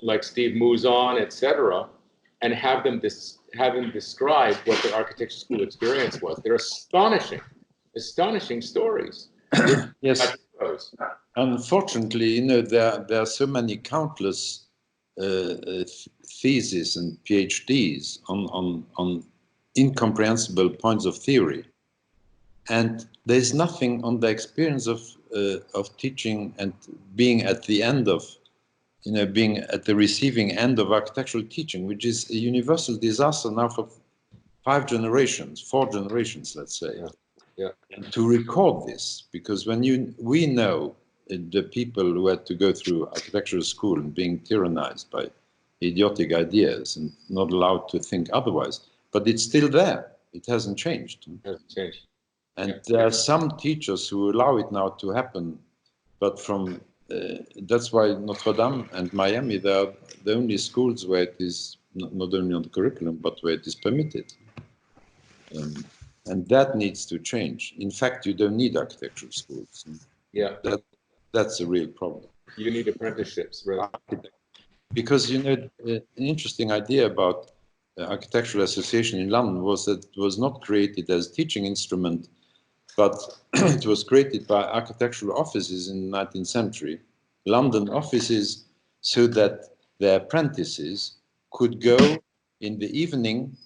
like Steve Mouzon, et cetera, and have them describe what their architecture school experience was. They're astonishing stories. Yes. Unfortunately, there are so many countless theses and PhDs on incomprehensible points of theory, and there's nothing on the experience of teaching and being at the end of, being at the receiving end of architectural teaching, which is a universal disaster now for 4 generations, let's say. Yeah. And to record this, because we know the people who had to go through architectural school and being tyrannized by idiotic ideas and not allowed to think otherwise, but it's still there. It hasn't changed. It hasn't changed. And there are some teachers who allow it now to happen, but that's why Notre Dame and Miami, they are the only schools where it is not only on the curriculum, but where it is permitted. And that needs to change. In fact, you don't need architectural schools. Yeah. That's a real problem. You need apprenticeships, right? Because, an interesting idea about the Architectural Association in London was that it was not created as a teaching instrument, but it was created by architectural offices in the 19th century, London offices, so that the apprentices could go in the evening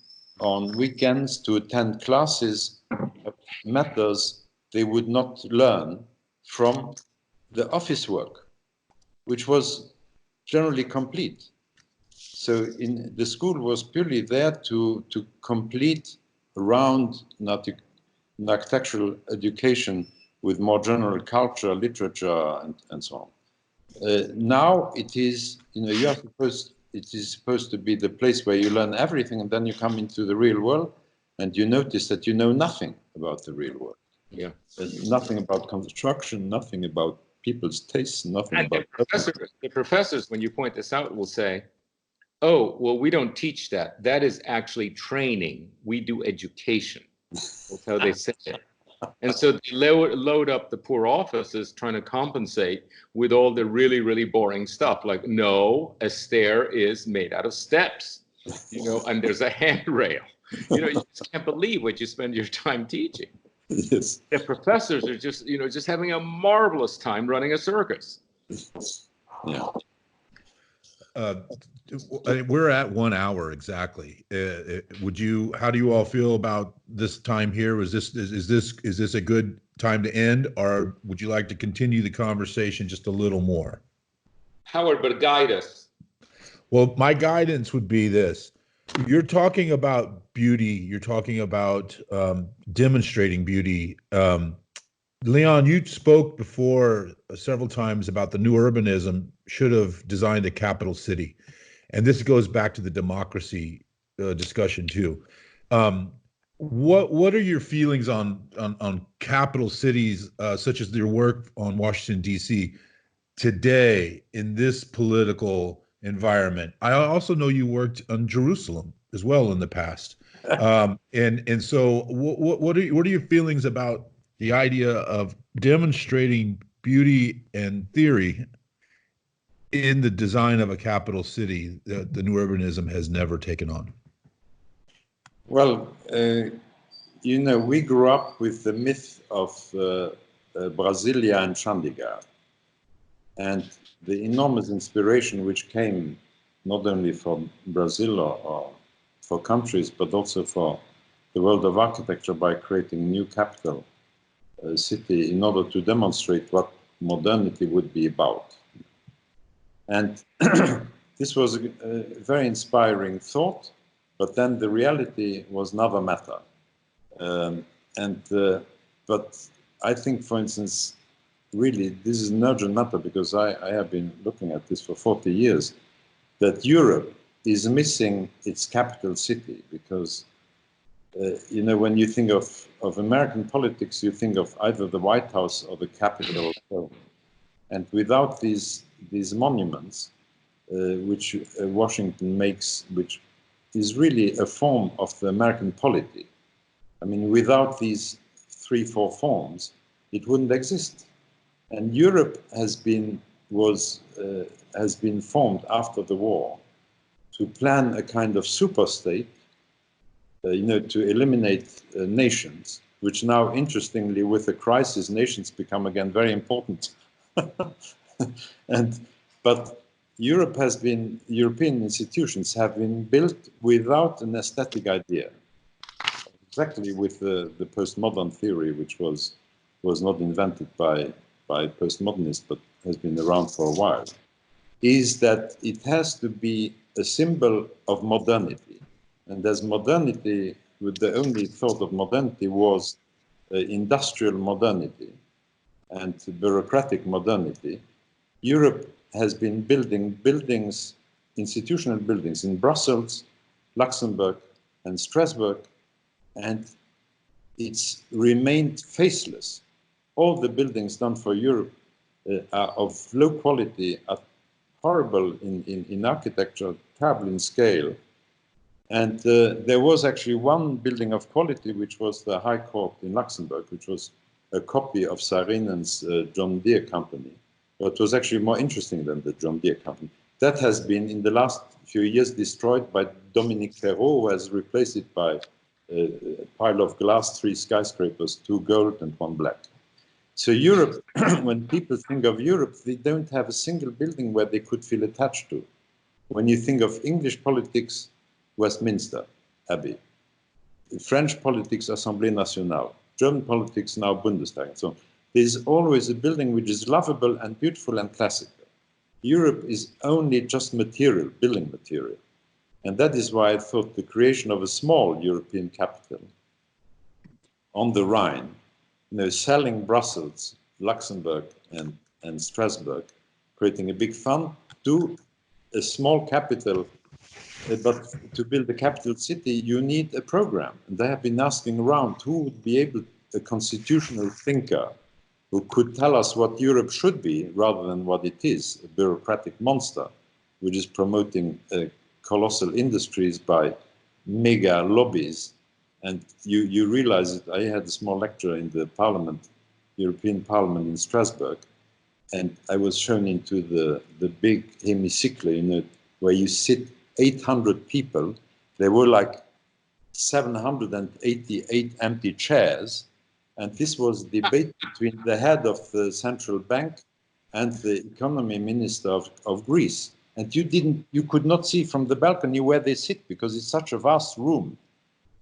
on weekends to attend classes of matters they would not learn from the office work, which was generally complete. So the school was purely there to complete around an architectural education with more general culture, literature, and so on. Now it is, it is supposed to be the place where you learn everything, and then you come into the real world and you notice that you know nothing about the real world. Yeah. Nothing about construction, nothing about people's tastes, nothing and about... The professors, when you point this out, will say, oh, well, we don't teach that. That is actually training. We do education. That's how they say it. And so they load up the poor offices trying to compensate with all the really, really boring stuff. Like, no, a stair is made out of steps, and there's a handrail. You just can't believe what you spend your time teaching. Yes. The professors are just having a marvelous time running a circus. Yeah. We're at 1 hour exactly. How do you all feel about this time here? Is this a good time to end, or would you like to continue the conversation just a little more? Howard, but guide us. Well, my guidance would be this. You're talking about beauty. You're talking about demonstrating beauty. Leon, you spoke before several times about the new urbanism should have designed a capital city. And this goes back to the democracy discussion too. What are your feelings on capital cities, such as your work on Washington, D.C. today in this political environment? I also know you worked on Jerusalem as well in the past. And so what are your feelings about the idea of demonstrating beauty and theory in the design of a capital city that the new urbanism has never taken on? Well, we grew up with the myth of Brasilia and Chandigarh, and the enormous inspiration which came not only from Brazil or for countries, but also for the world of architecture by creating new capital city in order to demonstrate what modernity would be about. And this was a very inspiring thought, but then the reality was another matter. But I think, for instance, really this is an urgent matter because I have been looking at this for 40 years, that Europe is missing its capital city because, you know, when you think of American politics, you think of either the White House or the Capitol Hill. And without these monuments, which Washington makes, which is really a form of the American polity. I mean, without these 3-4 forms, it wouldn't exist. And Europe has been formed after the war to plan a kind of superstate, you know, to eliminate nations, which now, interestingly, with the crisis, nations become again very important. But European institutions have been built without an aesthetic idea. Exactly with the postmodern theory, which was not invented by postmodernists, but has been around for a while, is that it has to be a symbol of modernity. And as modernity, with the only thought of modernity was industrial modernity and bureaucratic modernity, Europe has been building buildings, institutional buildings in Brussels, Luxembourg, and Strasbourg, and it's remained faceless. All the buildings done for Europe are of low quality, are horrible in architecture, terrible in scale. And there was actually one building of quality, which was the High Court in Luxembourg, which was a copy of Saarinen's John Deere company. But it was actually more interesting than the John Deere company. That has been, in the last few years, destroyed by Dominique Perrault, who has replaced it by a pile of glass, 3 skyscrapers, 2 gold and 1 black. So Europe, when people think of Europe, they don't have a single building where they could feel attached to. When you think of English politics, Westminster Abbey. French politics, Assemblée Nationale. German politics, now Bundestag, and so on. There's always a building which is lovable and beautiful and classical. Europe is only just material, building material. And that is why I thought the creation of a small European capital on the Rhine, you know, selling Brussels, Luxembourg, and Strasbourg, creating a big fund, to a small capital. But to build a capital city, you need a program. And they have been asking around who would be able, a constitutional thinker, who could tell us what Europe should be rather than what it is, a bureaucratic monster, which is promoting colossal industries by mega lobbies. And you realize that I had a small lecture in the Parliament, European Parliament in Strasbourg, and I was shown into the big hemicycle, you know, where you sit 800 people. There were like 788 empty chairs. And this was a debate between the head of the central bank and the economy minister of Greece. And you could not see from the balcony where they sit because it's such a vast room.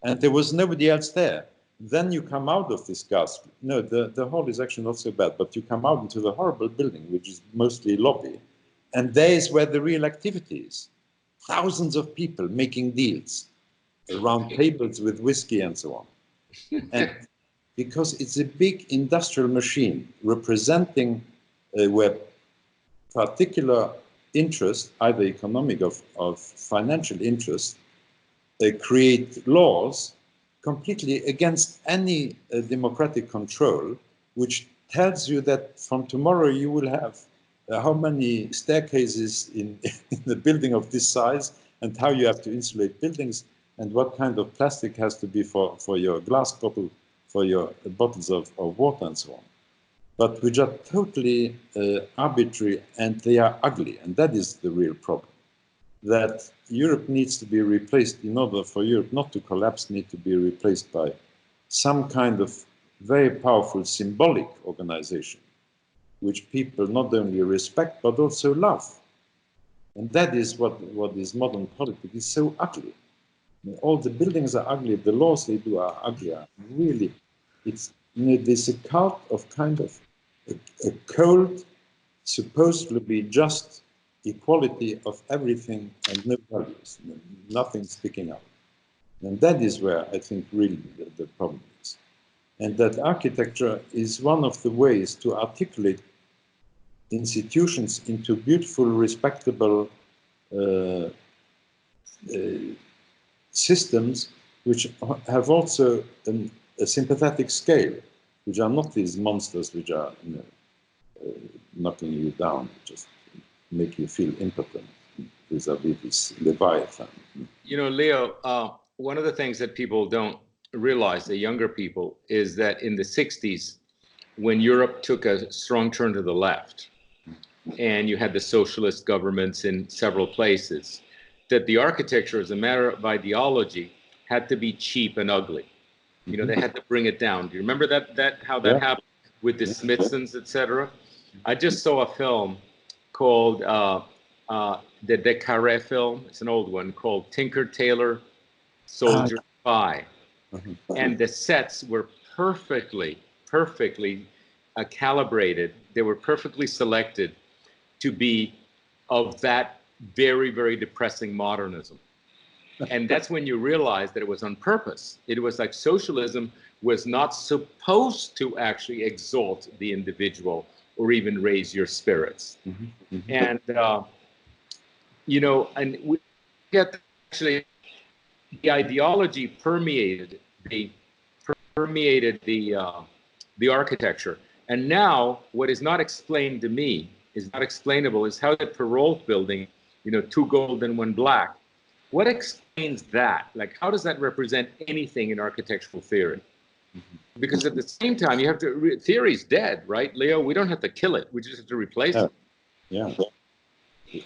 And there was nobody else there. Then you come out of this gasp. No, the hall is actually not so bad, but you come out into the horrible building, which is mostly lobby. And there is where the real activity is. Thousands of people making deals around tables with whiskey and so on. And because it's a big industrial machine representing where particular interest, either economic or financial interest, create laws completely against any democratic control, which tells you that from tomorrow you will have how many staircases in the building of this size, and how you have to insulate buildings, and what kind of plastic has to be for your glass bottle, for your bottles of water and so on. But which are totally arbitrary, and they are ugly. And that is the real problem. That Europe needs to be replaced, in order for Europe not to collapse, need to be replaced by some kind of very powerful symbolic organization, which people not only respect, but also love. And that is what is modern politics, is so ugly. All the buildings are ugly. The laws they do are uglier. Really, it's, you know, there's a cult of kind of a cold, supposedly just equality of everything and no values, nothing sticking out. And that is where I think really the problem is. And that architecture is one of the ways to articulate institutions into beautiful, respectable uh, systems which have also a sympathetic scale, which are not these monsters which are, you know, knocking you down, just make you feel impotent vis-a-vis this Leviathan. You know, Leo, one of the things that people don't realize, the younger people, is that in the 60s, when Europe took a strong turn to the left, and you had the socialist governments in several places, that the architecture, as a matter of ideology, had to be cheap and ugly. You know, they had to bring it down. Do you remember how that happened with the Smithsons, etc.? I just saw a film called the Carré film. It's an old one called Tinker Tailor Soldier Spy, and the sets were perfectly calibrated. They were perfectly selected to be of that very, very depressing modernism. And that's when you realize that it was on purpose. It was like socialism was not supposed to actually exalt the individual or even raise your spirits. And, you know, and we get actually the ideology permeated the architecture. And now what is not explained to me, is not explainable, is how the Perrault building, you know, 2 gold and 1 black, what explains that? Like, how does that represent anything in architectural theory? Because at the same time, you have to, theory's dead, right, Leo? We don't have to kill it. We just have to replace it. Yeah.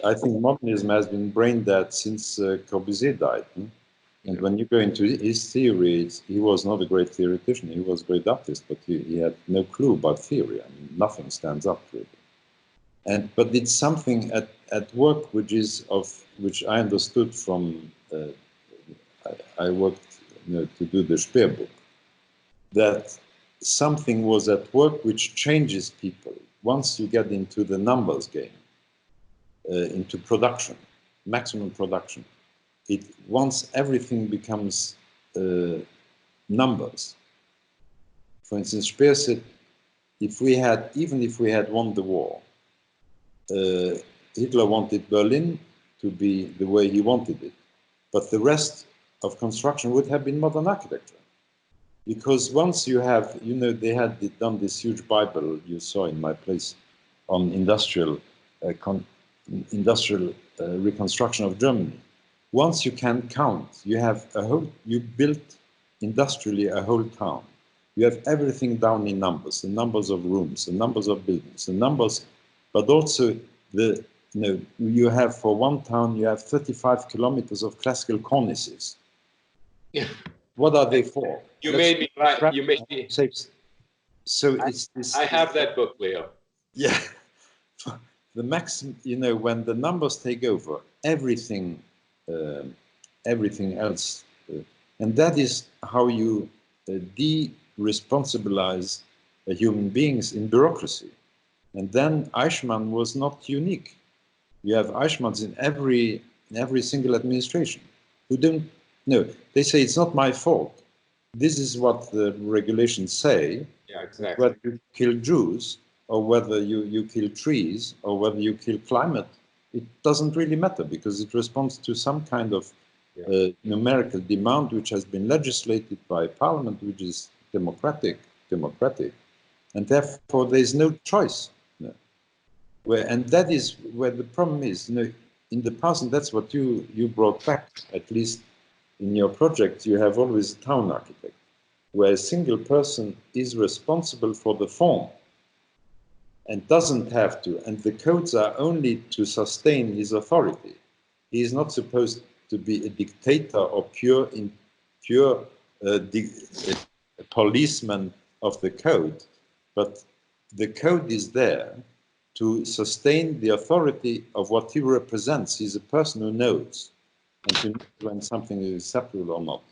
I think modernism has been brain dead since Corbusier died. And when you go into his theories, he was not a great theoretician. He was a great artist, but he had no clue about theory. I mean, nothing stands up really. But it's something at work which I understood from, I worked, you know, to do the Speer book, that something was at work which changes people once you get into the numbers game, into production, maximum production. Once everything becomes numbers. For instance, Speer said, even if we had won the war, Hitler wanted Berlin to be the way he wanted it, but the rest of construction would have been modern architecture. Because once you have, you know, they had done this huge Bible you saw in my place on industrial reconstruction of Germany. Once you can count, you built industrially a whole town. You have everything down in numbers, the numbers of rooms, the numbers of buildings, the numbers, but also you have for one town, you have 35 kilometers of classical cornices. Yeah. What are they for? You made me right. You made me. So it's this. I have that book, Leo. Yeah. The maximum, you know, when the numbers take over, everything else, and that is how you de-responsibilize human beings in bureaucracy. And then Eichmann was not unique. You have Eichmanns in every single administration who don't know. They say it's not my fault. This is what the regulations say. Yeah, exactly. Whether you kill Jews or whether you kill trees or whether you kill climate, it doesn't really matter because it responds to some kind of numerical demand which has been legislated by parliament, which is democratic, and therefore there is no choice. And that is where the problem is. You know, in the past, and that's what you brought back, at least in your project, you have always a town architect, where a single person is responsible for the form and doesn't have to, and the codes are only to sustain his authority. He is not supposed to be a dictator or pure policeman of the code, but the code is there to sustain the authority of what he represents. He's a person who knows. and to know when something is acceptable or not.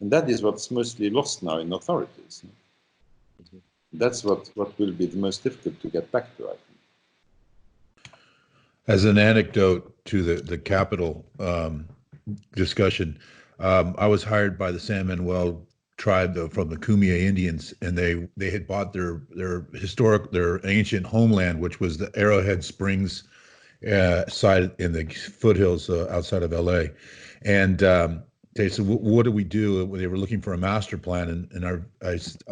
And that is what's mostly lost now in authorities. That's what will be the most difficult to get back to, I think. As an anecdote to the capital discussion, I was hired by the San Manuel tribe from the Kumeyaay Indians, and they had bought their ancient homeland, which was the Arrowhead Springs side in the foothills outside of LA. And they said, what do we do? They were looking for a master plan, and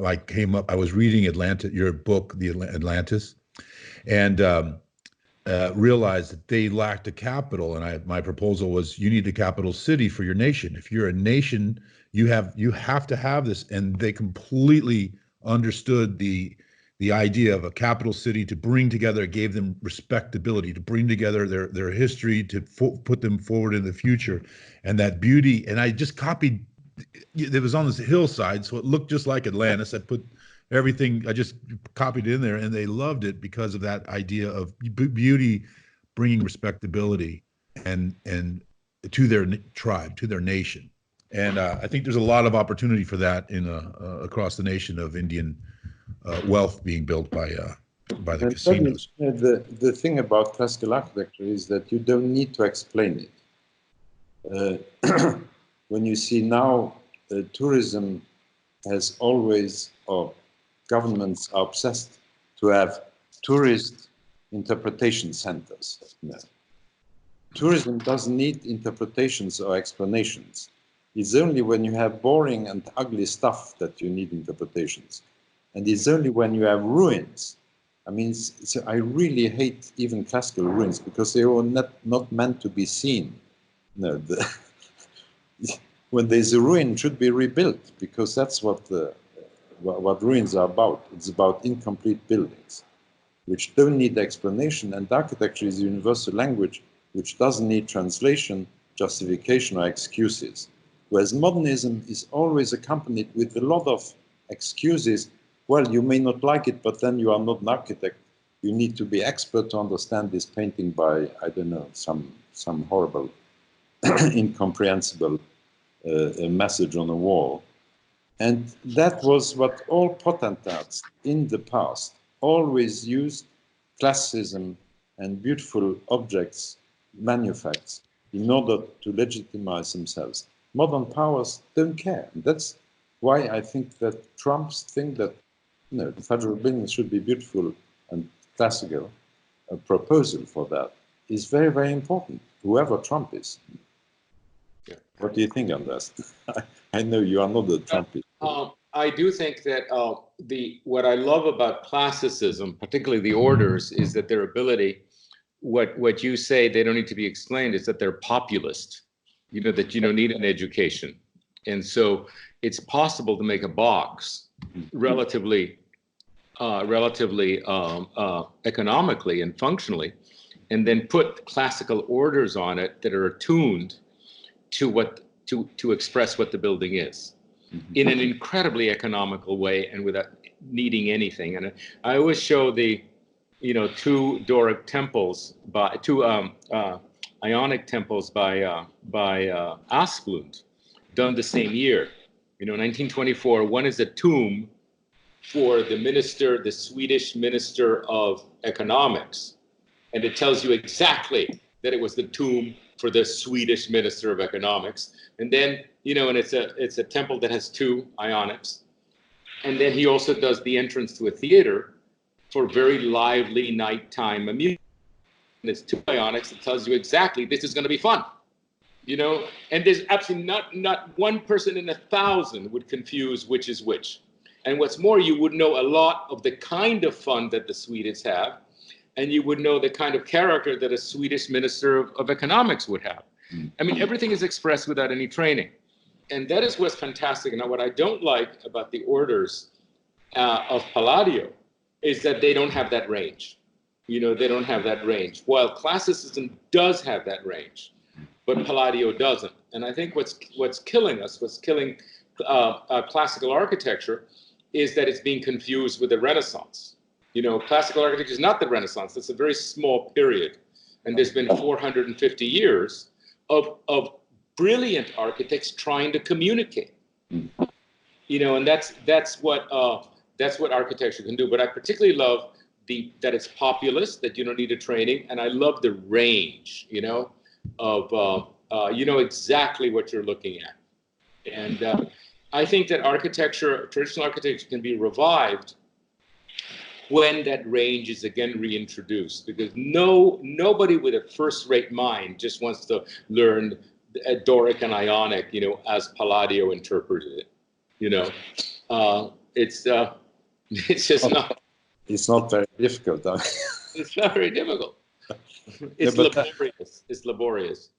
I came up, I was reading your book, The Atlantis, and realized that they lacked a capital. And my proposal was, you need a capital city for your nation. If you're a nation, you have to have this. And they completely understood the idea of a capital city to bring together, gave them respectability, to bring together their history, to put them forward in the future, and that beauty. And I just copied, it was on this hillside, so it looked just like Atlantis. I put everything, I just copied it in there, and they loved it because of that idea of beauty bringing respectability and to their tribe, to their nation. And I think there's a lot of opportunity for that in across the nation of Indian wealth being built by the casinos. The thing about classical architecture is that you don't need to explain it. When you see now, tourism has always, or governments are obsessed to have tourist interpretation centers. No. Tourism doesn't need interpretations or explanations. It's only when you have boring and ugly stuff that you need interpretations. And it's only when you have ruins. I mean, I really hate even classical ruins because they were not meant to be seen. No, when there's a ruin, it should be rebuilt, because that's what ruins are about. It's about incomplete buildings, which don't need explanation. And architecture is a universal language which doesn't need translation, justification, or excuses. Whereas modernism is always accompanied with a lot of excuses. Well, you may not like it, but then you are not an architect. You need to be expert to understand this painting by, I don't know, some horrible, incomprehensible message on a wall. And that was what all potentates in the past always used: classicism and beautiful objects, manufacts, in order to legitimize themselves. Modern powers don't care. And that's why I think that Trump's thing that the federal buildings should be beautiful and classical, a proposal for that, is very, very important, whoever Trump is. Yeah. What do you think on this? I know you are not a Trumpist. I do think that what I love about classicism, particularly the orders, is that their ability, what you say, they don't need to be explained, is that they're populist. That you don't need an education. And so it's possible to make a box relatively economically and functionally, and then put classical orders on it that are attuned to express what the building is in an incredibly economical way and without needing anything. And I always show the two Doric temples two Ionic temples by Asplund, done the same year. 1924. One is a tomb for the Swedish Minister of Economics, and it tells you exactly that it was the tomb for the Swedish Minister of Economics. And then and it's a temple that has two Ionics, and then he also does the entrance to a theater for very lively nighttime amusement. And it's two Ionics that tells you exactly this is going to be fun, and there's absolutely not one person in 1,000 would confuse which is which. And what's more, you would know a lot of the kind of fun that the Swedes have, and you would know the kind of character that a Swedish Minister of Economics would have. I mean, everything is expressed without any training. And that is what's fantastic. Now, what I don't like about the orders of Palladio is that they don't have that range. They don't have that range. While classicism does have that range, but Palladio doesn't. And I think what's killing us, what's killing classical architecture, is that it's being confused with the Renaissance. Classical architecture is not the Renaissance. It's a very small period. And there's been 450 years of brilliant architects trying to communicate. You know, and that's what architecture can do. But I particularly love that it's populist, that you don't need a training, and I love the range, you know, of you know exactly what you're looking at. And I think that traditional architecture can be revived when that range is again reintroduced, because nobody with a first-rate mind just wants to learn Doric and Ionic, you know, as Palladio interpreted it. You know, it's just not. It's not very difficult. It's not very difficult. It's laborious. It's laborious.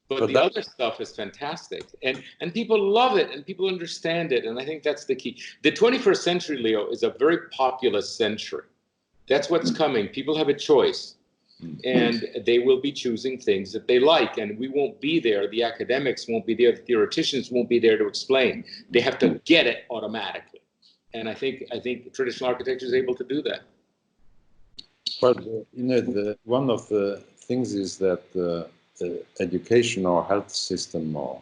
But the other stuff is fantastic, and people love it, and people understand it, and I think that's the key. The 21st century, Leo, is a very populist century. That's what's coming. People have a choice, and they will be choosing things that they like, and we won't be there. The academics won't be there. The theoreticians won't be there to explain. They have to get it automatically, and I think traditional architecture is able to do that. Well, you know, one of the things is that education or health system or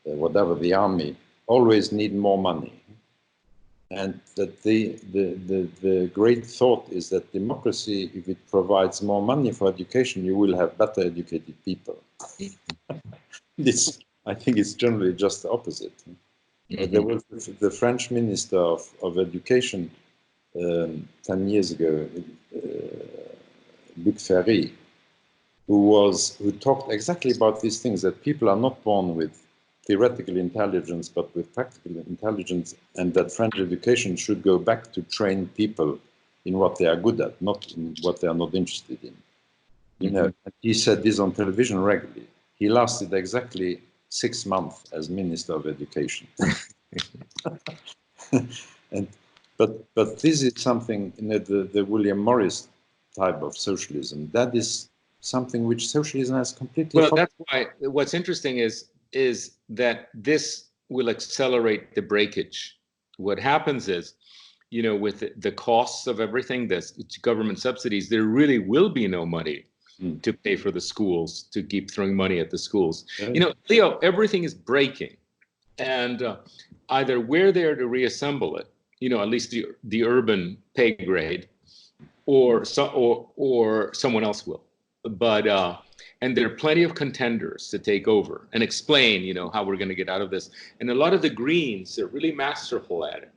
whatever, the army, always need more money. And that the great thought is that democracy, if it provides more money for education, you will have better educated people. This, I think, is generally just the opposite. There was the French Minister of Education 10 years ago, Luc Ferry, who talked exactly about these things, that people are not born with theoretical intelligence, but with practical intelligence, and that French education should go back to train people in what they are good at, not in what they are not interested in. You know, he said this on television regularly. He lasted exactly 6 months as Minister of Education. But this is something, you know, the William Morris type of socialism. That is something which socialism has completely. Well, that's why what's interesting is that this will accelerate the breakage. What happens is, you know, with the costs of everything, this government subsidies, there really will be no money to pay for the schools, to keep throwing money at the schools. You know, Leo, everything is breaking, and either we're there to reassemble it, you know, at least the urban pay grade, or someone else will. But and there are plenty of contenders to take over and explain, you know, how we're going to get out of this. And a lot of the Greens are really masterful at it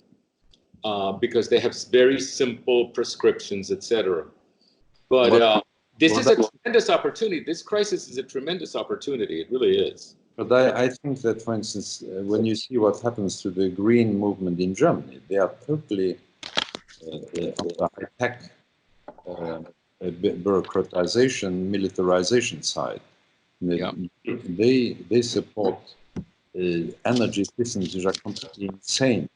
because they have very simple prescriptions, etc. But this is a tremendous opportunity. This crisis is a tremendous opportunity. It really is. But I think that, for instance, when you see what happens to the Green movement in Germany, they are totally on the high-tech bureaucratization, militarization side. They support energy systems which are completely insane.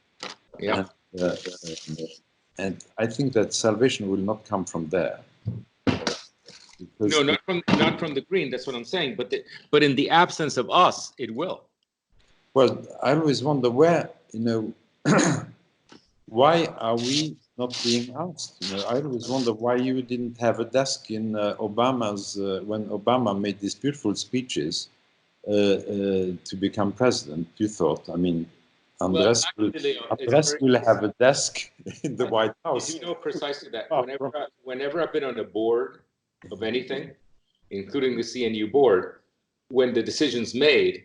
Yeah. And I think that salvation will not come from there. No, not from the Green. That's what I'm saying. But in the absence of us, it will. Well, I always wonder where, you know, why are we not being asked? You know, I always wonder why you didn't have a desk in Obama's when Obama made these beautiful speeches to become president. You thought, I mean, Andrés will have a desk in the White House. You know precisely that. Whenever I've been on a board of anything, including the CNU board, when the decision's made,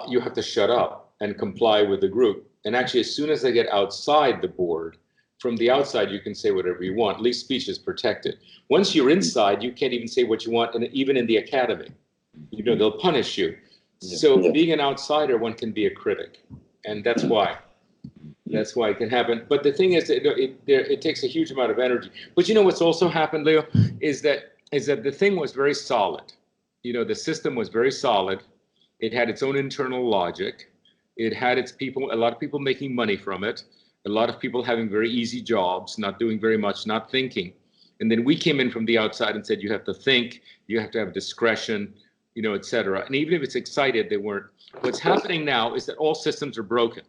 you have to shut up and comply with the group. And actually, as soon as they get outside the board, from the outside, you can say whatever you want. At least speech is protected. Once you're inside, you can't even say what you want, and even in the academy, you know, they'll punish you. So being an outsider, one can be a critic, and that's why. That's why it can happen. But the thing is, it takes a huge amount of energy. But you know what's also happened, Leo, is that the thing was very solid. You know, the system was very solid. It had its own internal logic. It had its people, a lot of people making money from it, a lot of people having very easy jobs, not doing very much, not thinking. And then we came in from the outside and said, you have to think, you have to have discretion, you know, et cetera. And even if it's excited, they weren't. What's happening now is that all systems are broken.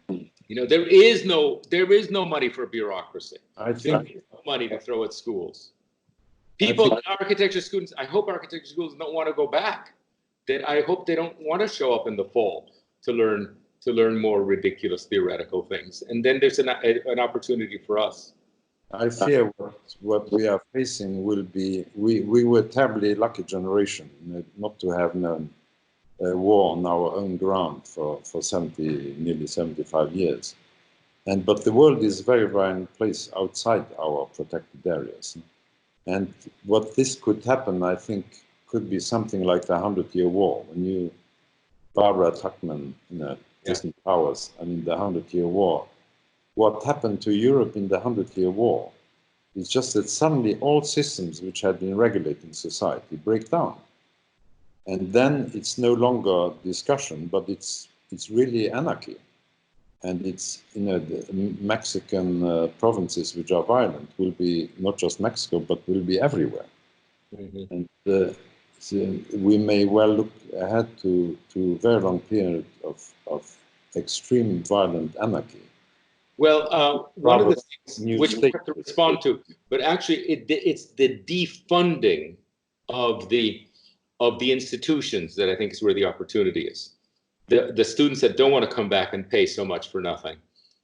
You know, there is no money for bureaucracy. There is no money to throw at schools. People, architecture students, I hope architecture schools don't want to go back. that I hope they don't want to show up in the fall to learn more ridiculous theoretical things. And then there's an opportunity for us. I fear what we are facing will be, we were a terribly lucky generation not to have known a war on our own ground for 70, nearly 75 years. But the world is very violent place outside our protected areas. And what this could happen, I think, could be something like the 100-Year War. When you, Barbara Tuchman, Distant Powers, I mean, the 100-Year War. What happened to Europe in the 100-Year War is just that suddenly all systems which had been regulating society break down. And then it's no longer discussion, but it's really anarchy. And it's, the Mexican provinces which are violent will be not just Mexico, but will be everywhere. Mm-hmm. And so we may well look ahead to a very long period of extreme violent anarchy. Well, one of the things which we have to respond to, but actually it's the defunding of the institutions that I think is where the opportunity is. The students that don't want to come back and pay so much for nothing.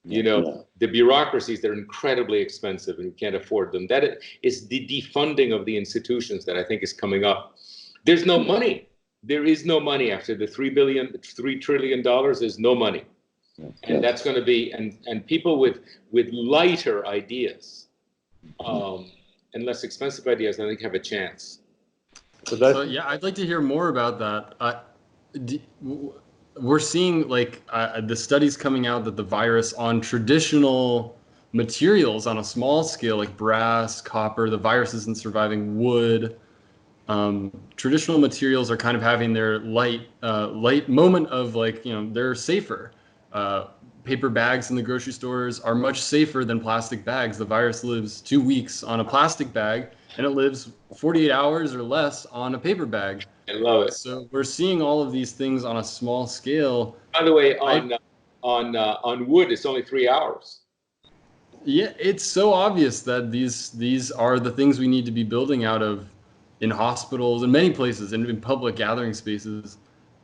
The bureaucracies that are incredibly expensive and you can't afford them. That is the defunding of the institutions that I think is coming up. There's no money. There is no money after the $3 trillion. There's no money. And that's going to be, and people with lighter ideas and less expensive ideas, I think, have a chance. So yeah, I'd like to hear more about that. We're seeing the studies coming out that the virus on traditional materials on a small scale, like brass, copper, the virus isn't surviving wood. Traditional materials are kind of having their light moment of they're safer. Paper bags in the grocery stores are much safer than plastic bags. The virus lives 2 weeks on a plastic bag, and it lives 48 hours or less on a paper bag. I love it. So we're seeing all of these things on a small scale. By the way, on wood, it's only 3 hours. Yeah, it's so obvious that these are the things we need to be building out of in hospitals and many places and in public gathering spaces.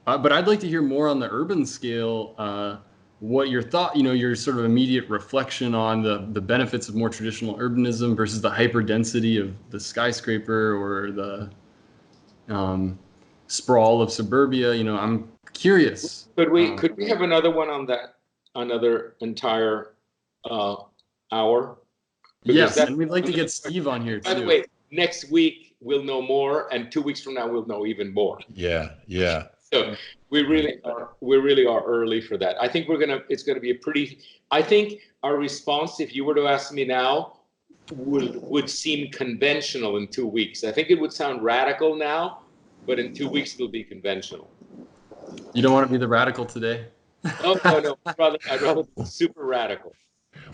But I'd like to hear more on the urban scale. What your thought, your sort of immediate reflection on the benefits of more traditional urbanism versus the hyperdensity of the skyscraper or the sprawl of suburbia. I'm curious. Could we have another one on that, another entire hour? Yes, and we'd like to get Steve on here too. By the way, next week we'll know more, and 2 weeks from now we'll know even more. Yeah. So we really are early for that. I think it's gonna be I think our response, if you were to ask me now, would seem conventional in 2 weeks. I think it would sound radical now, but in 2 weeks it'll be conventional. You don't want to be the radical today? Oh no, I'd rather be super radical.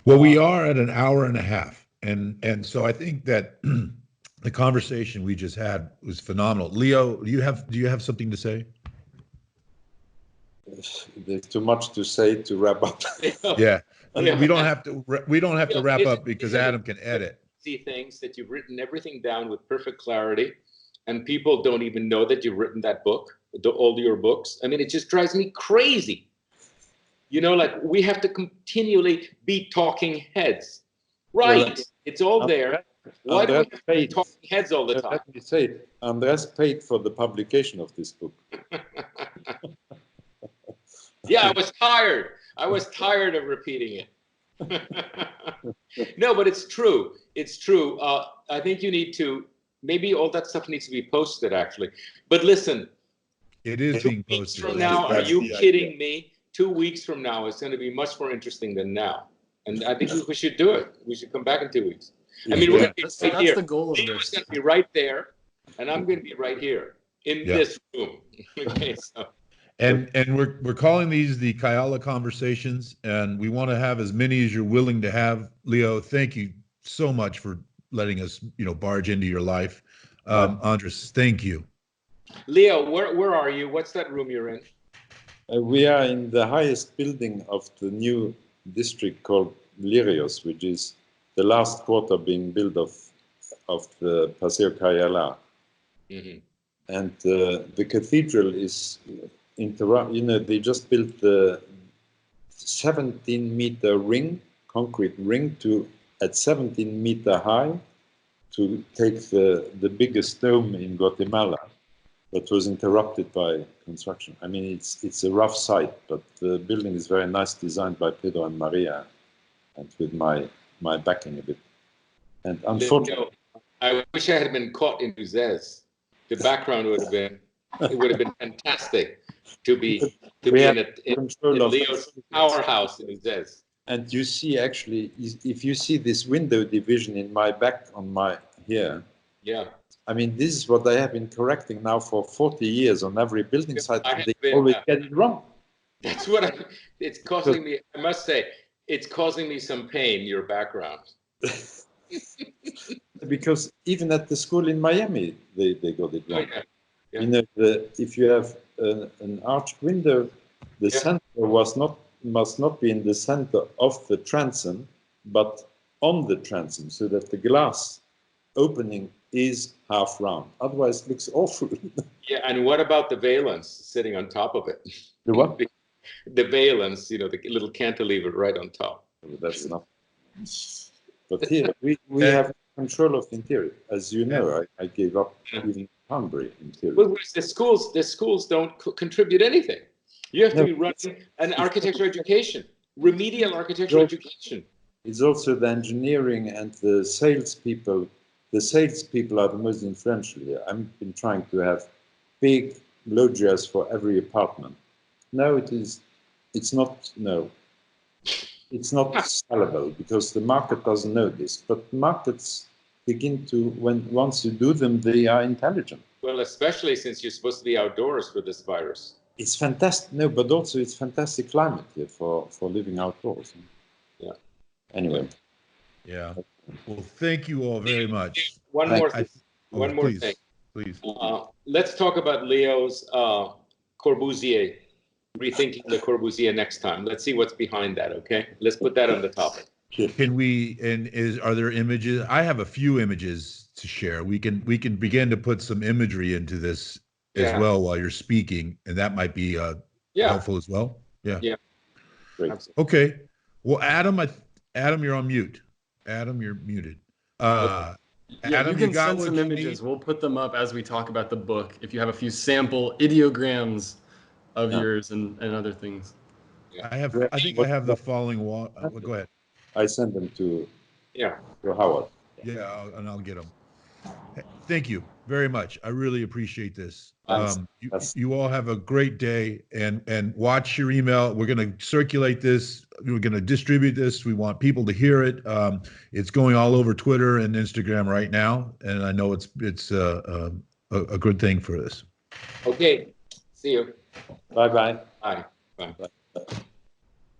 Well, we are at an hour and a half, and so I think that the conversation we just had was phenomenal. Leo, do you have something to say? There's too much to say to wrap up. Yeah. We don't have to wrap up because Adam can edit. See things that you've written everything down with perfect clarity, and people don't even know that you've written that book, all your books. I mean, it just drives me crazy. We have to continually be talking heads. Right. Well, it's all there. Why do we have to be talking heads all the time? Let me say, Andrés paid for the publication of this book. Yeah, I was tired of repeating it. No, but it's true. It's true. I think you need to, maybe all that stuff needs to be posted, actually. But listen. It is being posted. From now, are you kidding me? 2 weeks from now, it's going to be much more interesting than now. And I think we should do it. We should come back in 2 weeks. I mean, we're going to be that's here. The goal of this. Leo's going to be right there, and I'm going to be right here in this room. Okay, so. And we're calling these the Cayalá Conversations, and we want to have as many as you're willing to have. Leo, thank you so much for letting us, barge into your life. Andrés, thank you. Leo, where are you? What's that room you're in? We are in the highest building of the new district called Lirios, which is the last quarter being built of the Paseo Cayalá. Mm-hmm. and the cathedral is they just built the 17-meter ring, concrete ring, at 17-meter high, to take the biggest dome in Guatemala, that was interrupted by construction. I mean, it's a rough site, but the building is very nice, designed by Pedro and Maria, and with my backing a bit. And unfortunately, I wish I had been caught in Uzes. The background would have been fantastic to be in Leo's powerhouse in Uzes. And you see, actually, if you see this window division in my back here. Yeah. I mean, this is what I have been correcting now for 40 years on every building site. They always get it wrong. That's what it's causing me. I must say, it's causing me some pain, your background. Because even at the school in Miami, they got it wrong. Oh, yeah. You know, if you have an arched window, the center must not be in the center of the transom, but on the transom, so that the glass opening is half round. Otherwise, it looks awful. Yeah, and what about the valance sitting on top of it? The what? The valance, the little cantilever right on top. That's enough. But here, we have control of the interior. As you know, I gave up even Hungary interior. Well, the schools don't contribute anything. You have to be running an architecture education, remedial architectural education. It's also the engineering and the salespeople. The salespeople are the most influential here. I've been trying to have big loggias for every apartment. No, it's not sellable, because the market doesn't know this. But markets begin to, once you do them, they are intelligent. Well, especially since you're supposed to be outdoors for this virus. It's fantastic. No, but also it's fantastic climate here for living outdoors. Yeah. Anyway. Yeah. Well, thank you all very much. One more thing. Please. Let's talk about Leo's Corbusier, rethinking the Corbusier next time. Let's see what's behind that, okay? Let's put that on the topic. Can we, are there images? I have a few images to share. We can begin to put some imagery into this as well while you're speaking, and that might be helpful as well. Yeah. Yeah. Great. Okay. Well, Adam, you're on mute. Adam, you're muted. Yeah, Adam, you can send some images. We'll put them up as we talk about the book. If you have a few sample ideograms of yours and other things. I think I have the following. Go ahead. I send them to Howard. Yeah, and I'll get them. Thank you very much. I really appreciate this. You all have a great day, and watch your email. We're going to circulate this. We're going to distribute this. We want people to hear it. It's going all over Twitter and Instagram right now, and I know it's a good thing for this. Okay. See you. Bye-bye. Bye. Bye.